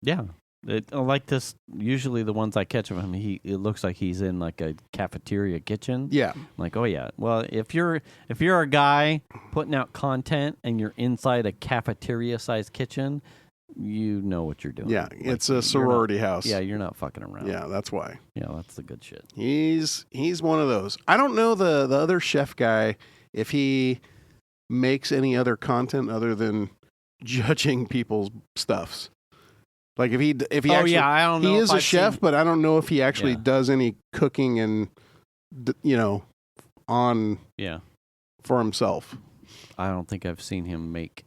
Yeah. I like this. Usually the ones I catch of him, it looks like he's in like a cafeteria kitchen. Yeah. I'm like, oh yeah. Well, if you're a guy putting out content and you're inside a cafeteria sized kitchen, you know what you're doing. Yeah, it's a sorority house. Yeah, you're not fucking around. Yeah, that's why. Yeah, that's the good shit. He's one of those. I don't know the other chef guy if he makes any other content other than judging people's stuffs. Like if he actually, I don't know. He is a chef, but I don't know if he actually does any cooking and for himself. I don't think I've seen him make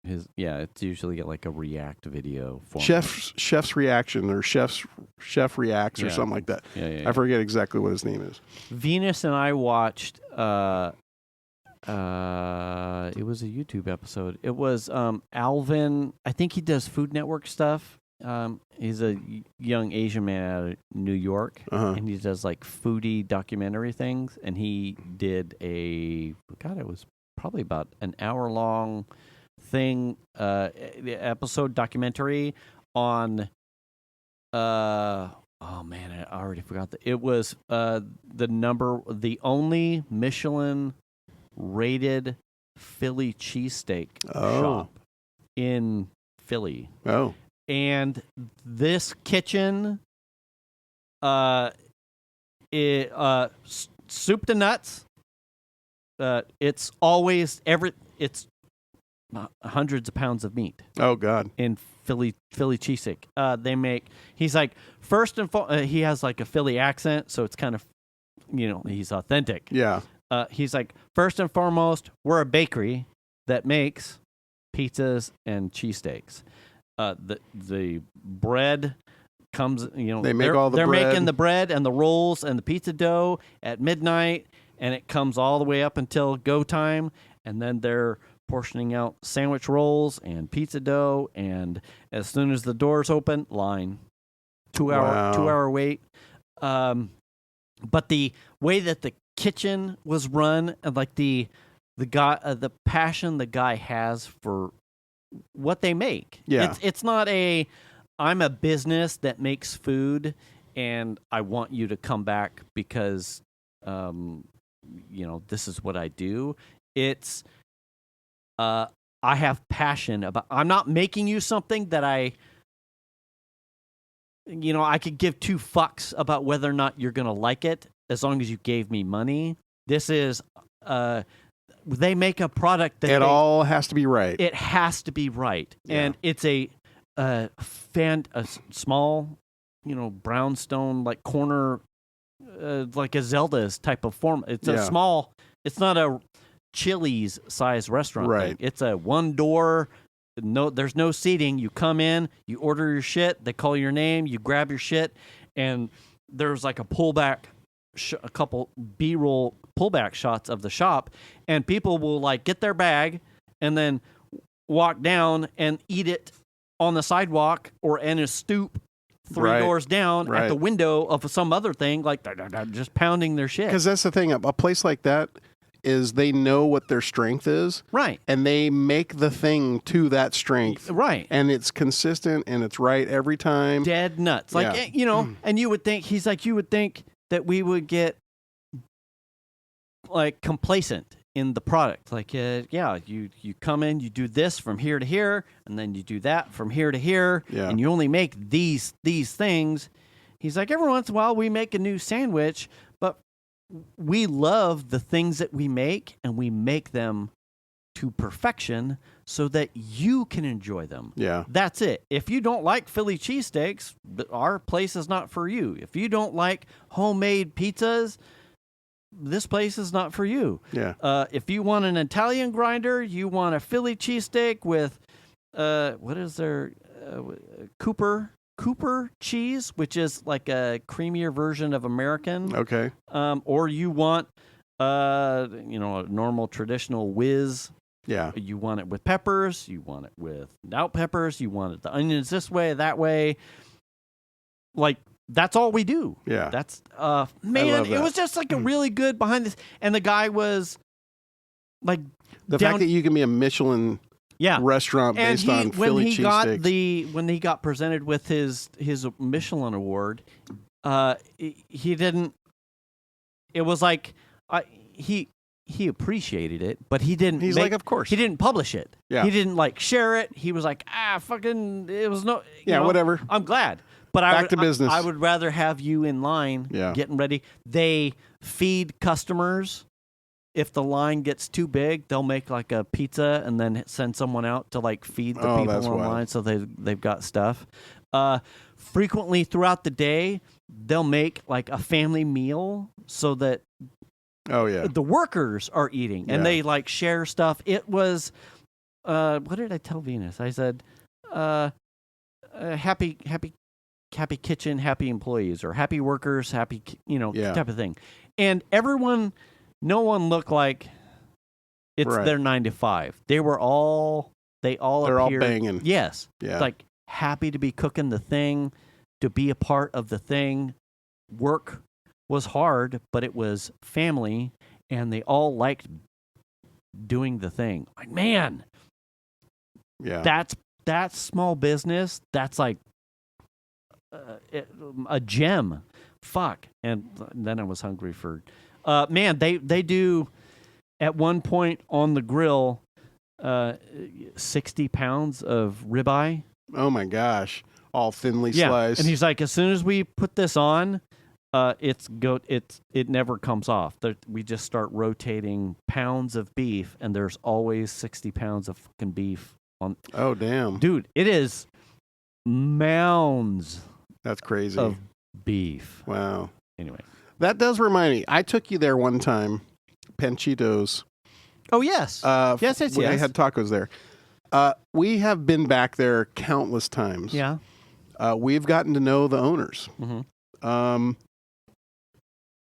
his. Yeah, it's usually get like a react video format. Chef's reaction or chef reacts or something like that. Yeah. I forget exactly what his name is. Venus and I watched. It was a YouTube episode. It was Alvin. I think he does Food Network stuff. He's a young Asian man out of New York, and he does like foodie documentary things. And he did it was probably about an hour-long thing, episode documentary on. Oh man, I already forgot that. It was the only Michelin rated Philly cheesesteak shop in Philly. Oh. And this kitchen soup to nuts. It's always it's hundreds of pounds of meat. Oh God. In Philly cheesesteak. They make. He's like first and he has like a Philly accent, so it's kind of he's authentic. Yeah. He's like, first and foremost, we're a bakery that makes pizzas and cheesesteaks. The bread comes, they make all the they're bread. making the bread and the rolls and the pizza dough at midnight, and it comes all the way up until go time, and then they're portioning out sandwich rolls and pizza dough, and as soon as the doors open, line, 2 hour wait. But the way that the kitchen was run, and like the the passion the guy has for what they make. Yeah, it's not I'm a business that makes food, and I want you to come back because this is what I do. It's I have passion about. I'm not making you something that I could give 2 fucks about whether or not you're gonna like it, as long as you gave me money. This is they make a product that all has to be right. It has to be right, and it's a small, brownstone like corner, like a Zelda's type of form. It's a small. It's not a Chili's size restaurant. Right. Thing. It's a one door. No, there's no seating. You come in, you order your shit. They call your name. You grab your shit, and there's like a pullback, a couple B-roll pullback shots of the shop, and people will like get their bag and then walk down and eat it on the sidewalk or in a stoop 3 doors down at the window of some other thing, like just pounding their shit. Because that's the thing. A place like that is they know what their strength is. Right. And they make the thing to that strength. Right. And it's consistent and it's right every time. Dead nuts. Like, and you would think, he's like, you would think that we would get like complacent in the product. Like, you come in, you do this from here to here, and then you do that from here to here, and you only make these things. He's like, every once in a while we make a new sandwich, but we love the things that we make, and we make them to perfection so that you can enjoy them. Yeah. That's it. If you don't like Philly cheesesteaks, our place is not for you. If you don't like homemade pizzas, this place is not for you. Yeah. If you want an Italian grinder, you want a Philly cheesesteak with, what is there? Cooper cheese, which is like a creamier version of American. Okay. Or you want, a normal traditional whiz. Yeah. You want it with peppers. You want it without peppers. You want it the onions this way, that way. Like, that's all we do. Yeah. That's man, that. it was just like a really good behind this, and the guy was like the fact that you can be a Michelin restaurant based on Philly cheesesteaks. When he got presented with his Michelin award, he didn't. It was like he appreciated it, but he didn't. He's like, of course, he didn't publish it. Yeah. He didn't like share it. He was like, fucking, it was no. Whatever. I'm glad. But Back to business. I would rather have you in line, getting ready. They feed customers. If the line gets too big, they'll make like a pizza and then send someone out to like feed the people in line, so they've got stuff. Frequently throughout the day, they'll make like a family meal so that the workers are eating, and they like share stuff. It was what did I tell Venus? I said happy kitchen, happy employees, or happy workers, happy, type of thing. And no one looked like it's their 9 to 5. They're all banging. Yes. Yeah. Like happy to be cooking the thing, to be a part of the thing. Work was hard, but it was family, and they all liked doing the thing. Like, man, that's small business. That's like a gem. Fuck. And then I was hungry for man, they do at one point on the grill 60 pounds of ribeye. Oh my gosh. All thinly sliced. And he's like, as soon as we put this on, it never comes off. We just start rotating pounds of beef, and there's always 60 pounds of fucking beef on. Oh damn. Dude, it is mounds. That's crazy. Of beef. Wow. Anyway. That does remind me. I took you there one time, Panchitos. Oh, yes. Yes. I had tacos there. We have been back there countless times. Yeah. We've gotten to know the owners. Mm-hmm.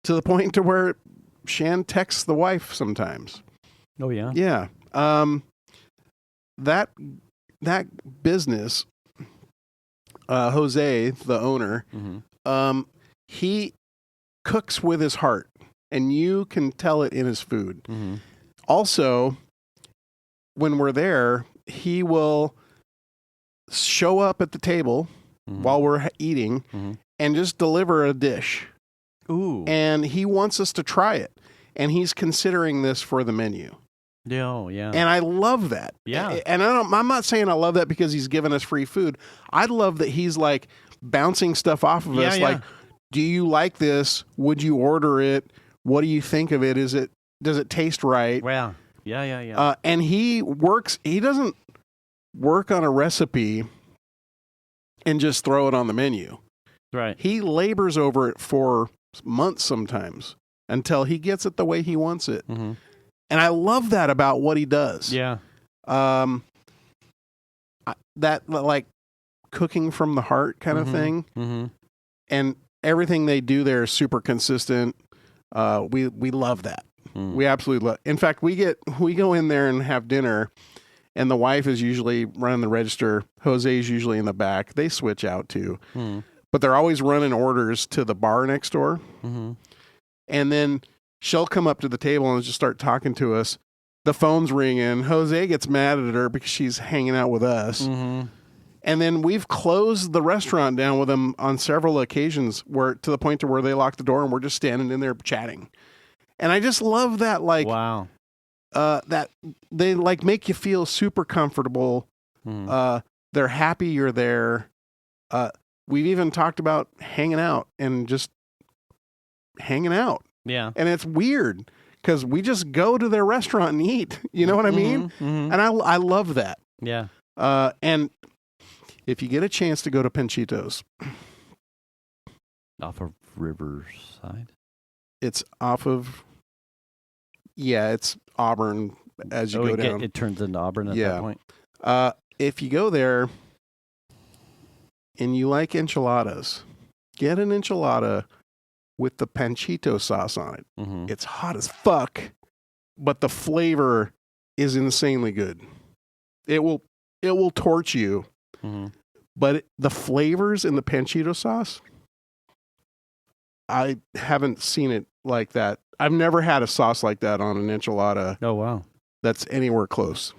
To the point to where Shan texts the wife sometimes. Oh, yeah? Yeah. That business, Jose, the owner, he cooks with his heart, and you can tell it in his food. Mm-hmm. Also, when we're there, he will show up at the table while we're eating and just deliver a dish. Ooh. And he wants us to try it, and he's considering this for the menu. Oh, yeah. And I love that. Yeah. And I'm not saying I love that because he's giving us free food. I love that he's like bouncing stuff off of us. Like, do you like this? Would you order it? What do you think of it? Does it taste right? Wow. Yeah. And he doesn't work on a recipe and just throw it on the menu. Right. He labors over it for months sometimes until he gets it the way he wants it. Mm-hmm. And I love that about what he does. Yeah. That like cooking from the heart kind of thing. Mm-hmm. And everything they do there is super consistent. We love that. We absolutely love. In fact, we go in there and have dinner, and the wife is usually running the register. Jose's usually in the back. They switch out too, but they're always running orders to the bar next door. And then she'll come up to the table and just start talking to us. The phone's ringing. Jose gets mad at her because she's hanging out with us. And then we've closed the restaurant down with them on several occasions, to the point to where they lock the door and we're just standing in there chatting. And I just love that, like, wow. that they like make you feel super comfortable. They're happy you're there. We've even talked about hanging out and just hanging out. Yeah. And it's weird because we just go to their restaurant and eat. You know what I mean? And I love that. Yeah. And if you get a chance to go to Panchitos, Off of Riverside. it's off of, it's Auburn as you go down. It turns into Auburn at that point. If you go there and you like enchiladas, get an enchilada with the Panchito sauce on it. It's hot as fuck, but the flavor is insanely good. It will torch you, but the flavors in the Panchito sauce, I haven't seen it like that. I've never had a sauce like that on an enchilada. Oh wow, that's anywhere close.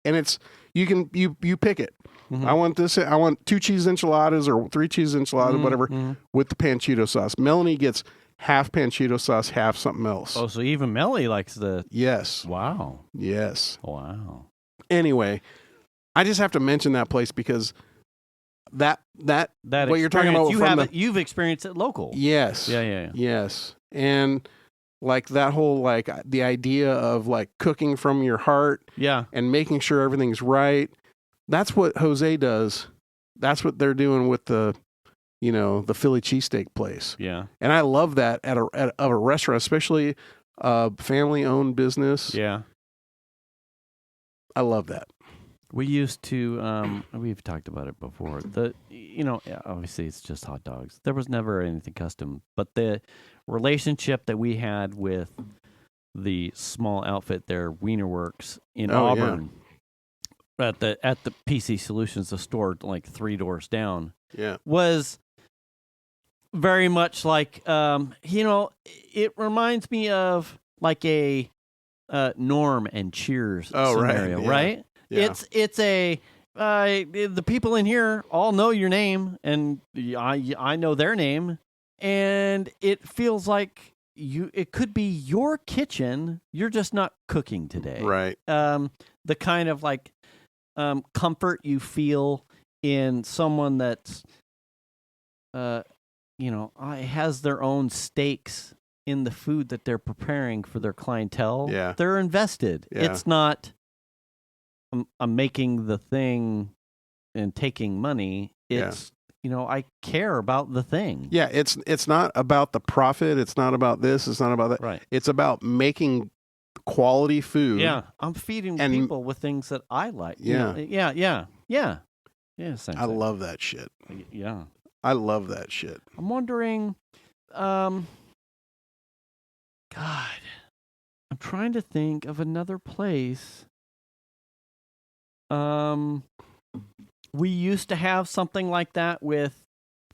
And it's you pick it. I want this. I want 2 cheese enchiladas or 3 cheese enchiladas, whatever, with the Panchito sauce. Melanie gets half Panchito sauce, half something else. Oh, so even Melly likes the. Yes. Wow. Yes. Wow. Anyway, I just have to mention that place because that what you're talking about. You've experienced it local. Yes. Yeah. Yes. And like that whole, like the idea of like cooking from your heart. Yeah. And making sure everything's right. That's what Jose does. That's what they're doing with the Philly cheesesteak place. Yeah. And I love that at a restaurant, especially a family-owned business. Yeah. I love that. We used to, we've talked about it before. Obviously it's just hot dogs. There was never anything custom, but the relationship that we had with the small outfit there, Wienerworks in Auburn, at the PC Solutions, the store like 3 doors down, was very much like, it reminds me of like a Norm and Cheers scenario, right? Yeah. It's a the people in here all know your name, and I know their name, and it feels like it could be your kitchen. You're just not cooking today, right? The kind of like comfort you feel in someone that's has their own stakes in the food that they're preparing for their clientele. Yeah, they're invested. Yeah. It's not I'm making the thing and taking money. It's I care about the thing. Yeah, it's not about the profit. It's not about this. It's not about that. Right. It's about making quality food. Yeah, I'm feeding people with things that I like. Yeah. Yeah. I love that shit. Yeah. I love that shit. I'm wondering, God, I'm trying to think of another place. We used to have something like that with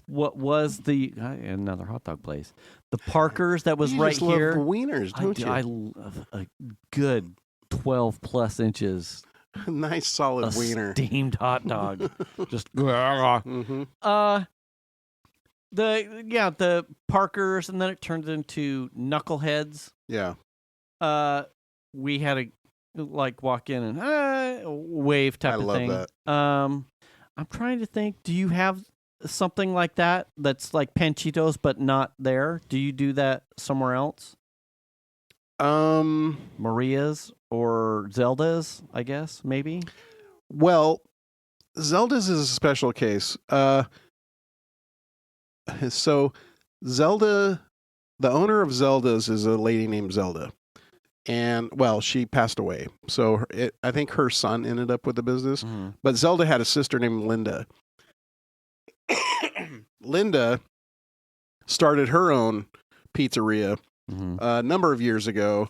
what was another hot dog place, the Parkers that was right here. Love the wieners, don't you? I love a good 12 plus inches. Nice solid wiener. Steamed hot dog. Just mm-hmm. The Parkers, and then it turned into Knuckleheads. Yeah. We had a walk in and wave type of thing. I love that. I'm trying to think. Do you have something like that that's like Panchitos but not there? Do you do that somewhere else? Maria's or Zelda's, I guess, maybe. Well, Zelda's is a special case. So Zelda, the owner of Zelda's is a lady named Zelda. And, well, she passed away. So I think her son ended up with the business. Mm-hmm. But Zelda had a sister named Linda. Linda started her own pizzeria a number of years ago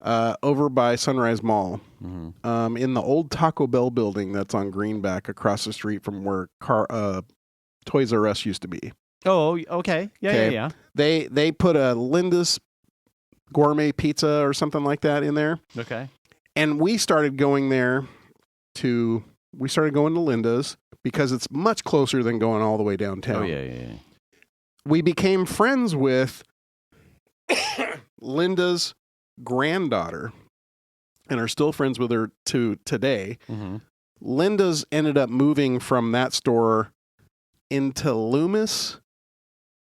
over by Sunrise Mall in the old Taco Bell building that's on Greenback across the street from where Toys R Us used to be. Oh, okay. Yeah. They put a Linda's gourmet pizza or something like that in there. Okay. And we started going to Linda's because it's much closer than going all the way downtown. Oh, yeah. We became friends with Linda's granddaughter, and are still friends with her to today. Mm-hmm. Linda's ended up moving from that store into Loomis,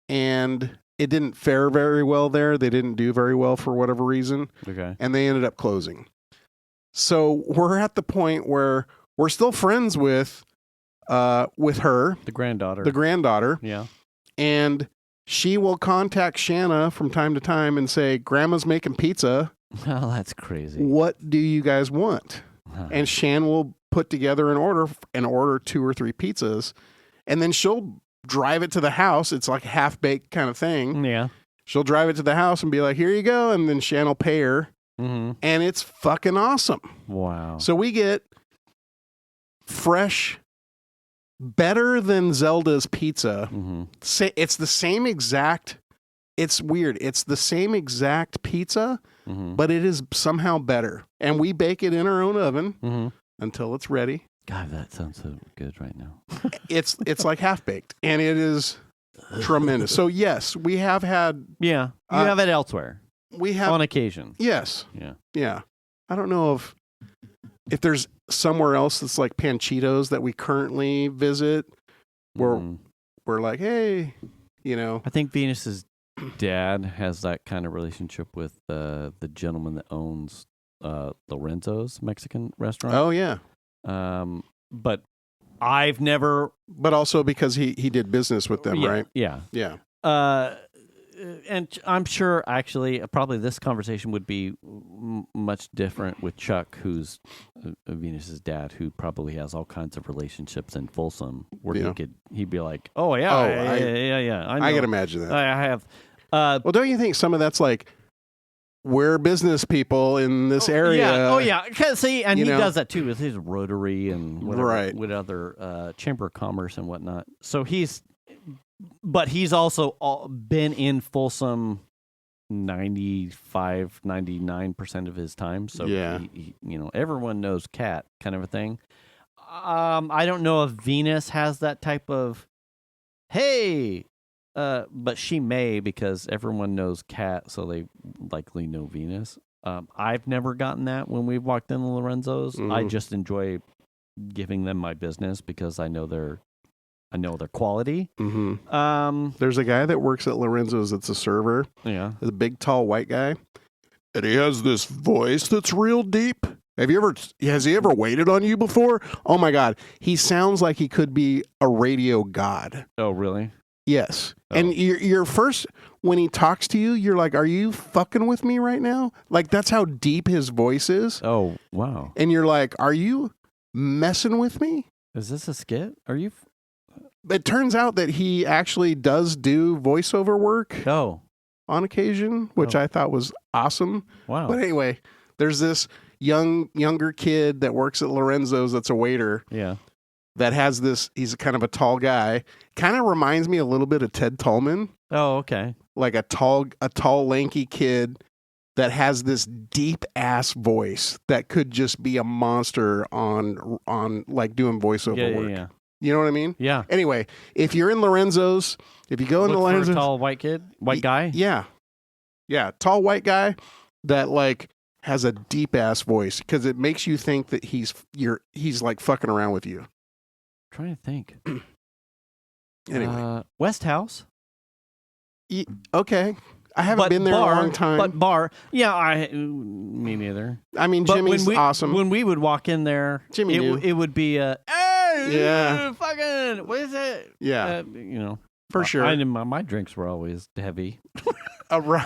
and it didn't fare very well there. They didn't do very well for whatever reason, Okay. and they ended up closing. So we're at the point where we're still friends with her, The granddaughter. yeah, Yeah. and she will contact Shanna from time to time and say, "Grandma's making pizza. Oh, that's crazy. What do you guys want?" And Shan will put together an order 2 or 3 pizzas, and then she'll drive it to the house. It's like a half-baked kind of thing. Yeah. She'll drive it to the house and be like, "Here you go," and then Shan will pay her, Mm-hmm. and it's fucking awesome. Wow. So we get fresh, better than Zelda's pizza. Mm-hmm. It's the same exact. It's weird. It's the same exact pizza, Mm-hmm. but it is somehow better. And we bake it in our own oven Mm-hmm. until it's ready. God, that sounds so good right now. It's like half baked, and it is tremendous. So yes, we have had. Yeah. You have it elsewhere We have on occasion. yes, Yeah. yeah. I don't know if there's somewhere else that's like Panchitos that we currently visit where Mhm. we're like, hey, I think Venus's dad has that kind of relationship with the gentleman that owns Lorenzo's Mexican restaurant. oh yeah. But I've never. But also because he did business with them, Yeah, right? Yeah. Yeah. And I'm sure, actually, probably this conversation would be much different with Chuck, who's Venus's dad, who probably has all kinds of relationships in Folsom, where Yeah. he'd be like, "Oh yeah, Oh, yeah. I know. I can imagine that. I have." Well, don't you think some of that's like we're business people in this area? Yeah. Oh yeah. 'Cause see, and You he know? does that too with his Rotary and whatever, Right. with other Chamber of Commerce and whatnot. So he's also been in Folsom 99% of his time. So Yeah. he, everyone knows Cat kind of a thing. I don't know if Venus has that type of, hey, but she may, because everyone knows Cat, so they likely know Venus. I've never gotten that when we've walked into Lorenzo's. I Mhm. just enjoy giving them my business because I know their quality. Mm-hmm. There's a guy that works at Lorenzo's that's a server, Yeah. a big, tall, white guy, and he has this voice that's real deep. Has he ever waited on you before? Oh my God. He sounds like he could be a radio god. Oh, really? Yes. Oh. And you're first, when he talks to you, you're like, are you fucking with me right now? Like, that's how deep his voice is. Oh, wow. And you're like, are you messing with me? Is this a skit? Are you? It turns out that he actually does do voiceover work Oh, on occasion, which Oh. I thought was awesome. wow. But anyway, there's this younger kid that works at Lorenzo's that's a waiter Yeah. that has this, he's kind of a tall guy. Kind of reminds me a little bit of Ted Tallman, Oh, okay. like a tall, lanky kid that has this deep ass voice that could just be a monster on like doing voiceover work. Yeah. You know what I mean? Yeah. Anyway, if you're in Lorenzo's, if you go into Look for a Lorenzo's, tall white guy. yeah, tall white guy that like has a deep ass voice because it makes you think that he's like fucking around with you. Trying to think. Anyway, West House. okay, I haven't been there in a long time. But bar. Yeah, me neither. I mean, But Jimmy's awesome. When we would walk in there, Jimmy knew. it would be hey, Yeah. fucking, what is it? Yeah. For sure. My drinks were always heavy. Jimmy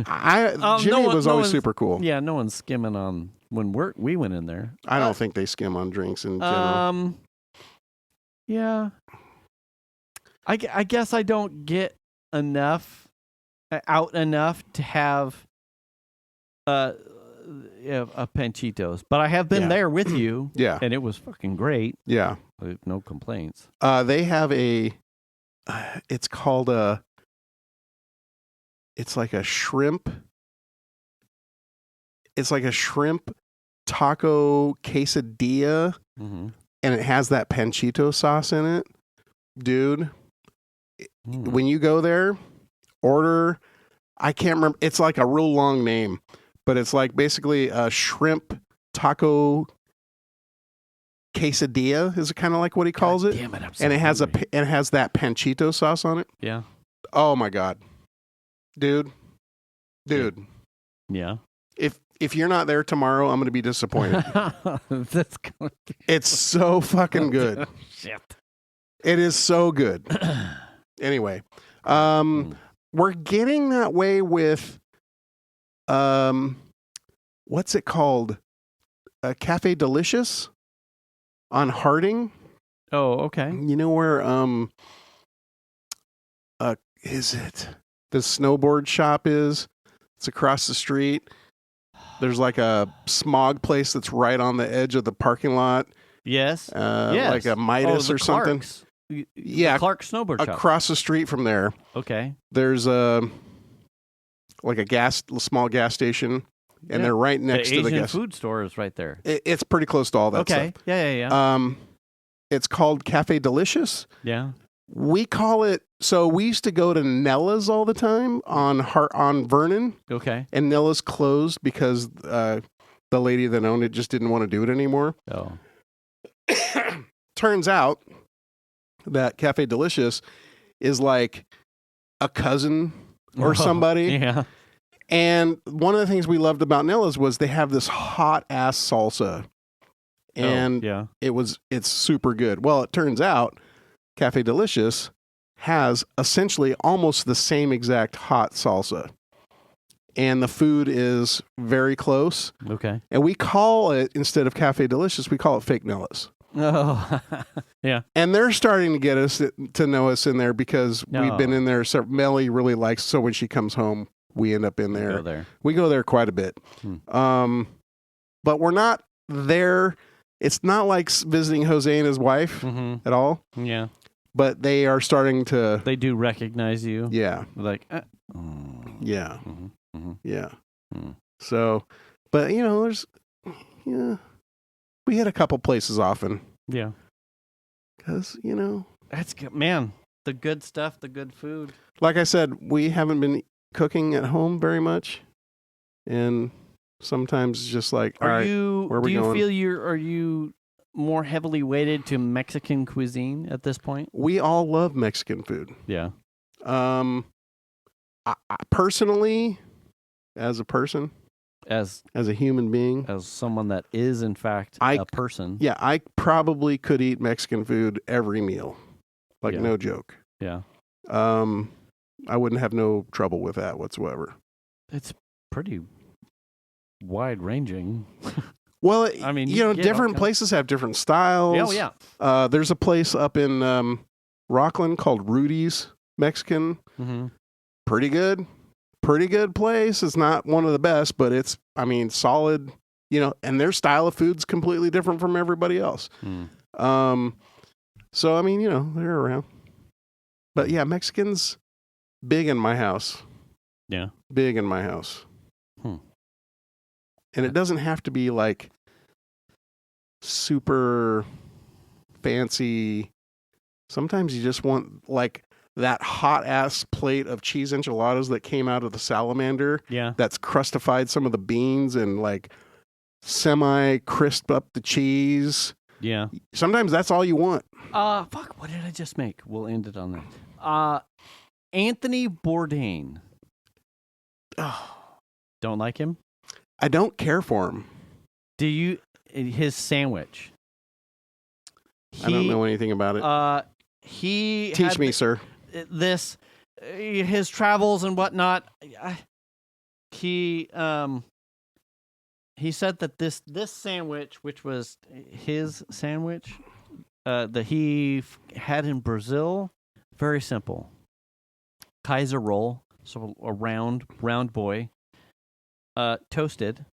No was always one's- super cool. Yeah, no one's skimming on when we went in there. I don't think they skim on drinks in general. Yeah. I guess I don't get out enough to have a Panchitos, but I have been Yeah. there with you. Yeah. And it was fucking great. Yeah. No complaints. They have it's called it's like a shrimp taco quesadilla, Mm-hmm. and it has that panchito sauce in it. Dude, when you go there, order I can't remember. It's like a real long name, but it's like basically a shrimp taco quesadilla is kind of like what he calls it. Damn it! And it has that panchito sauce on it. Yeah. Oh my god, dude. Yeah. If you're not there tomorrow, I'm going to be disappointed. That's going to be It's so fucking good. shit. It is so good. Anyway, we're getting that way with what's it called? Cafe Delicious on Harding. Oh, okay. You know where is it? The snowboard shop is. It's across the street. There's like a smog place that's right on the edge of the parking lot. Yes. Yes. Like a Midas or something. Yeah, Clark Snowboard Shop. Across the street from there. Okay. There's a small gas station, and they're right next to the Asian gas food store is right there. It's pretty close to all that Okay. stuff. Yeah. It's called Cafe Delicious. Yeah. We call it. So we used to go to Nella's all the time on Vernon, Okay. and Nella's closed because the lady that owned it just didn't want to do it anymore. Oh. Turns out that Cafe Delicious is like a cousin or somebody. Yeah. And one of the things we loved about Nella's was they have this hot ass salsa. And it's super good. Well, it turns out Cafe Delicious has essentially almost the same exact hot salsa. And the food is very close. Okay. And we call it, instead of Cafe Delicious, we call it Fake Nella's. Oh. Yeah. And they're starting to get us to know us in there because we've been in there. So Melly really likes, so when she comes home, we end up in there. Go there. We go there quite a bit. But we're not there. It's not like visiting Jose and his wife at all. Yeah. But they are starting to. They do recognize you. Yeah. Like. Yeah. Yeah. Mm. So, but we hit a couple places often. Yeah. Because, That's good. Man, the good stuff, the good food. like I said, we haven't been cooking at home very much. And sometimes it's just like, all right, where are we going? Do you feel are you more heavily weighted to Mexican cuisine at this point? We all love Mexican food. Yeah. I personally, as a person, as a human being, as someone that is in fact a person. Yeah, I probably could eat Mexican food every meal. Like no joke. Yeah. I wouldn't have no trouble with that whatsoever. It's pretty wide ranging. Well, I mean, different places have different styles. Oh, yeah. There's a place up in Rockland called Rudy's Mexican. Mm-hmm. Pretty good place. It's not one of the best, but it's, solid, and their style of food's completely different from everybody else. So, they're around. But yeah, Mexicans, big in my house. Yeah. Big in my house. And it doesn't have to be like super fancy. Sometimes you just want like that hot ass plate of cheese enchiladas that came out of the salamander. Yeah. That's crustified some of the beans and like semi crisped up the cheese. Yeah. Sometimes that's all you want. Fuck, what did I just make? We'll end it on that. Anthony Bourdain. Oh, don't like him? I don't care for him. Do you? His sandwich. I don't know anything about it. He Teach me, sir. His travels and whatnot. He said that this sandwich, which was his sandwich, that he had in Brazil, very simple. Kaiser roll, so a round boy, toasted,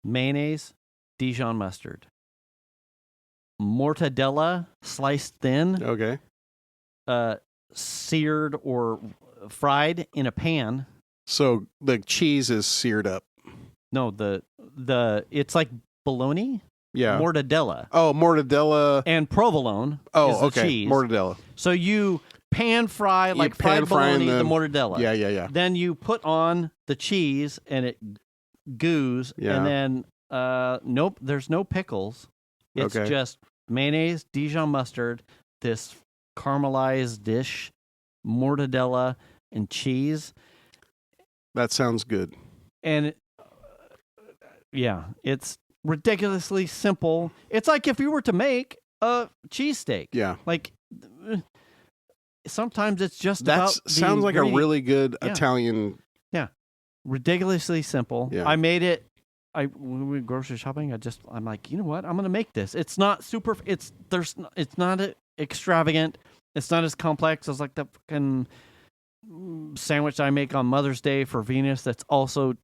mayonnaise, Dijon mustard, mortadella sliced thin, Okay. seared or fried in a pan. So the cheese is seared up. No, the it's like bologna. Yeah. Mortadella. Oh, mortadella And provolone. Oh, is the okay. cheese. Mortadella. So you pan fry, You like pan fried fry bologna, in the mortadella. Yeah. Then you put on the cheese and it goos. Yeah. And then, nope, there's no pickles. It's Okay. just mayonnaise, Dijon mustard, this caramelized dish, mortadella, and cheese. That sounds good. And yeah, it's ridiculously simple. It's like if you were to make a cheesesteak. Yeah. Like sometimes it's just That about sounds like a really good Yeah. Italian. ridiculously simple. Yeah. I made it. When we were grocery shopping, I'm like, you know what? I'm gonna make this. It's not super. It's not extravagant. It's not as complex as like the fucking sandwich I make on Mother's Day for Venus. That's also,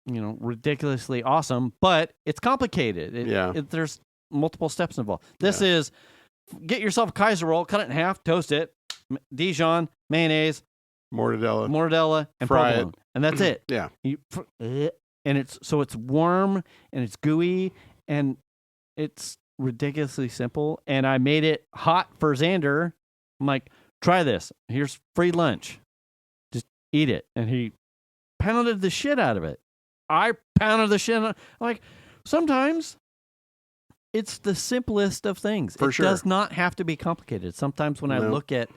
ridiculously awesome. But it's complicated. There's multiple steps involved. This is get yourself a Kaiser roll, cut it in half, toast it, Dijon, mayonnaise, Mortadella. and Fry provolone, and that's it. Yeah. And it's warm and it's gooey and it's ridiculously simple. And I made it hot for Xander. I'm like, try this. Here's free lunch. Just eat it. And he pounded the shit out of it. I pounded the shit out. Like, sometimes it's the simplest of things. For it sure. does not have to be complicated. Sometimes when I look at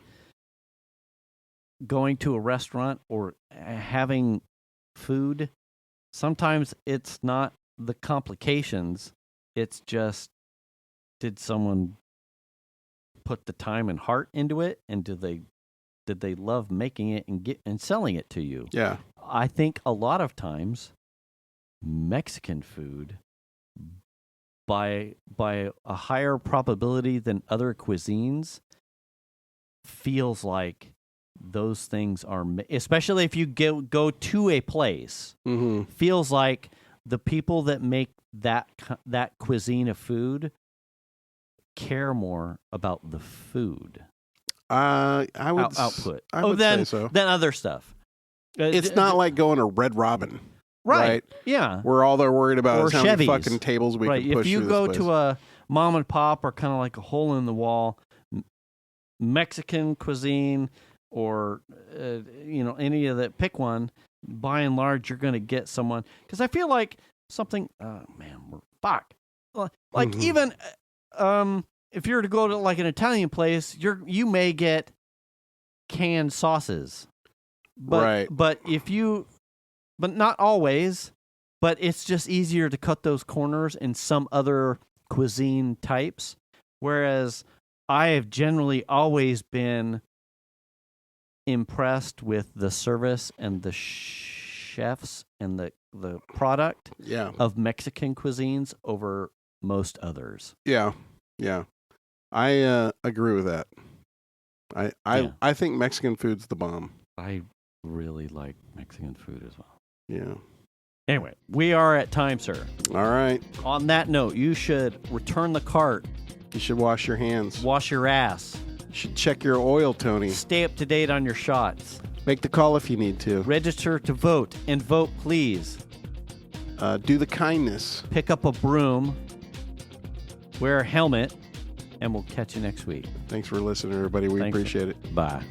going to a restaurant or having food, sometimes it's not the complications. It's just, did someone put the time and heart into it, and did they love making it and selling it to you? Yeah. I think a lot of times Mexican food, by a higher probability than other cuisines, feels like those things are, especially if you go to a place, feels like the people that make that cuisine of food care more about the food I would output. I would say so. Than other stuff. It's not like going to Red Robin, right? Yeah. Where all they're worried about Or is how many Chevys. fucking tables we can push If you through go this to place. a mom and pop or kind of like a hole in the wall Mexican cuisine or any of that, pick one. By and large, you're going to get someone, because I feel like something. We're fuck. Like even if you're to go to like an Italian place, you may get canned sauces, but but not always. But it's just easier to cut those corners in some other cuisine types. Whereas I have generally always been impressed with the service and the chefs and the product of Mexican cuisines over most others. Yeah. I agree with that. I think Mexican food's the bomb. I really like Mexican food as well. Yeah. Anyway, we are at time, sir. All right. On that note, you should return the cart. You should wash your hands. Wash your ass. You should check your oil, Tony. Stay up to date on your shots. Make the call if you need to. Register to vote, and vote, please. Do the kindness. Pick up a broom. Wear a helmet. And we'll catch you next week. Thanks for listening, everybody. We appreciate it. Bye.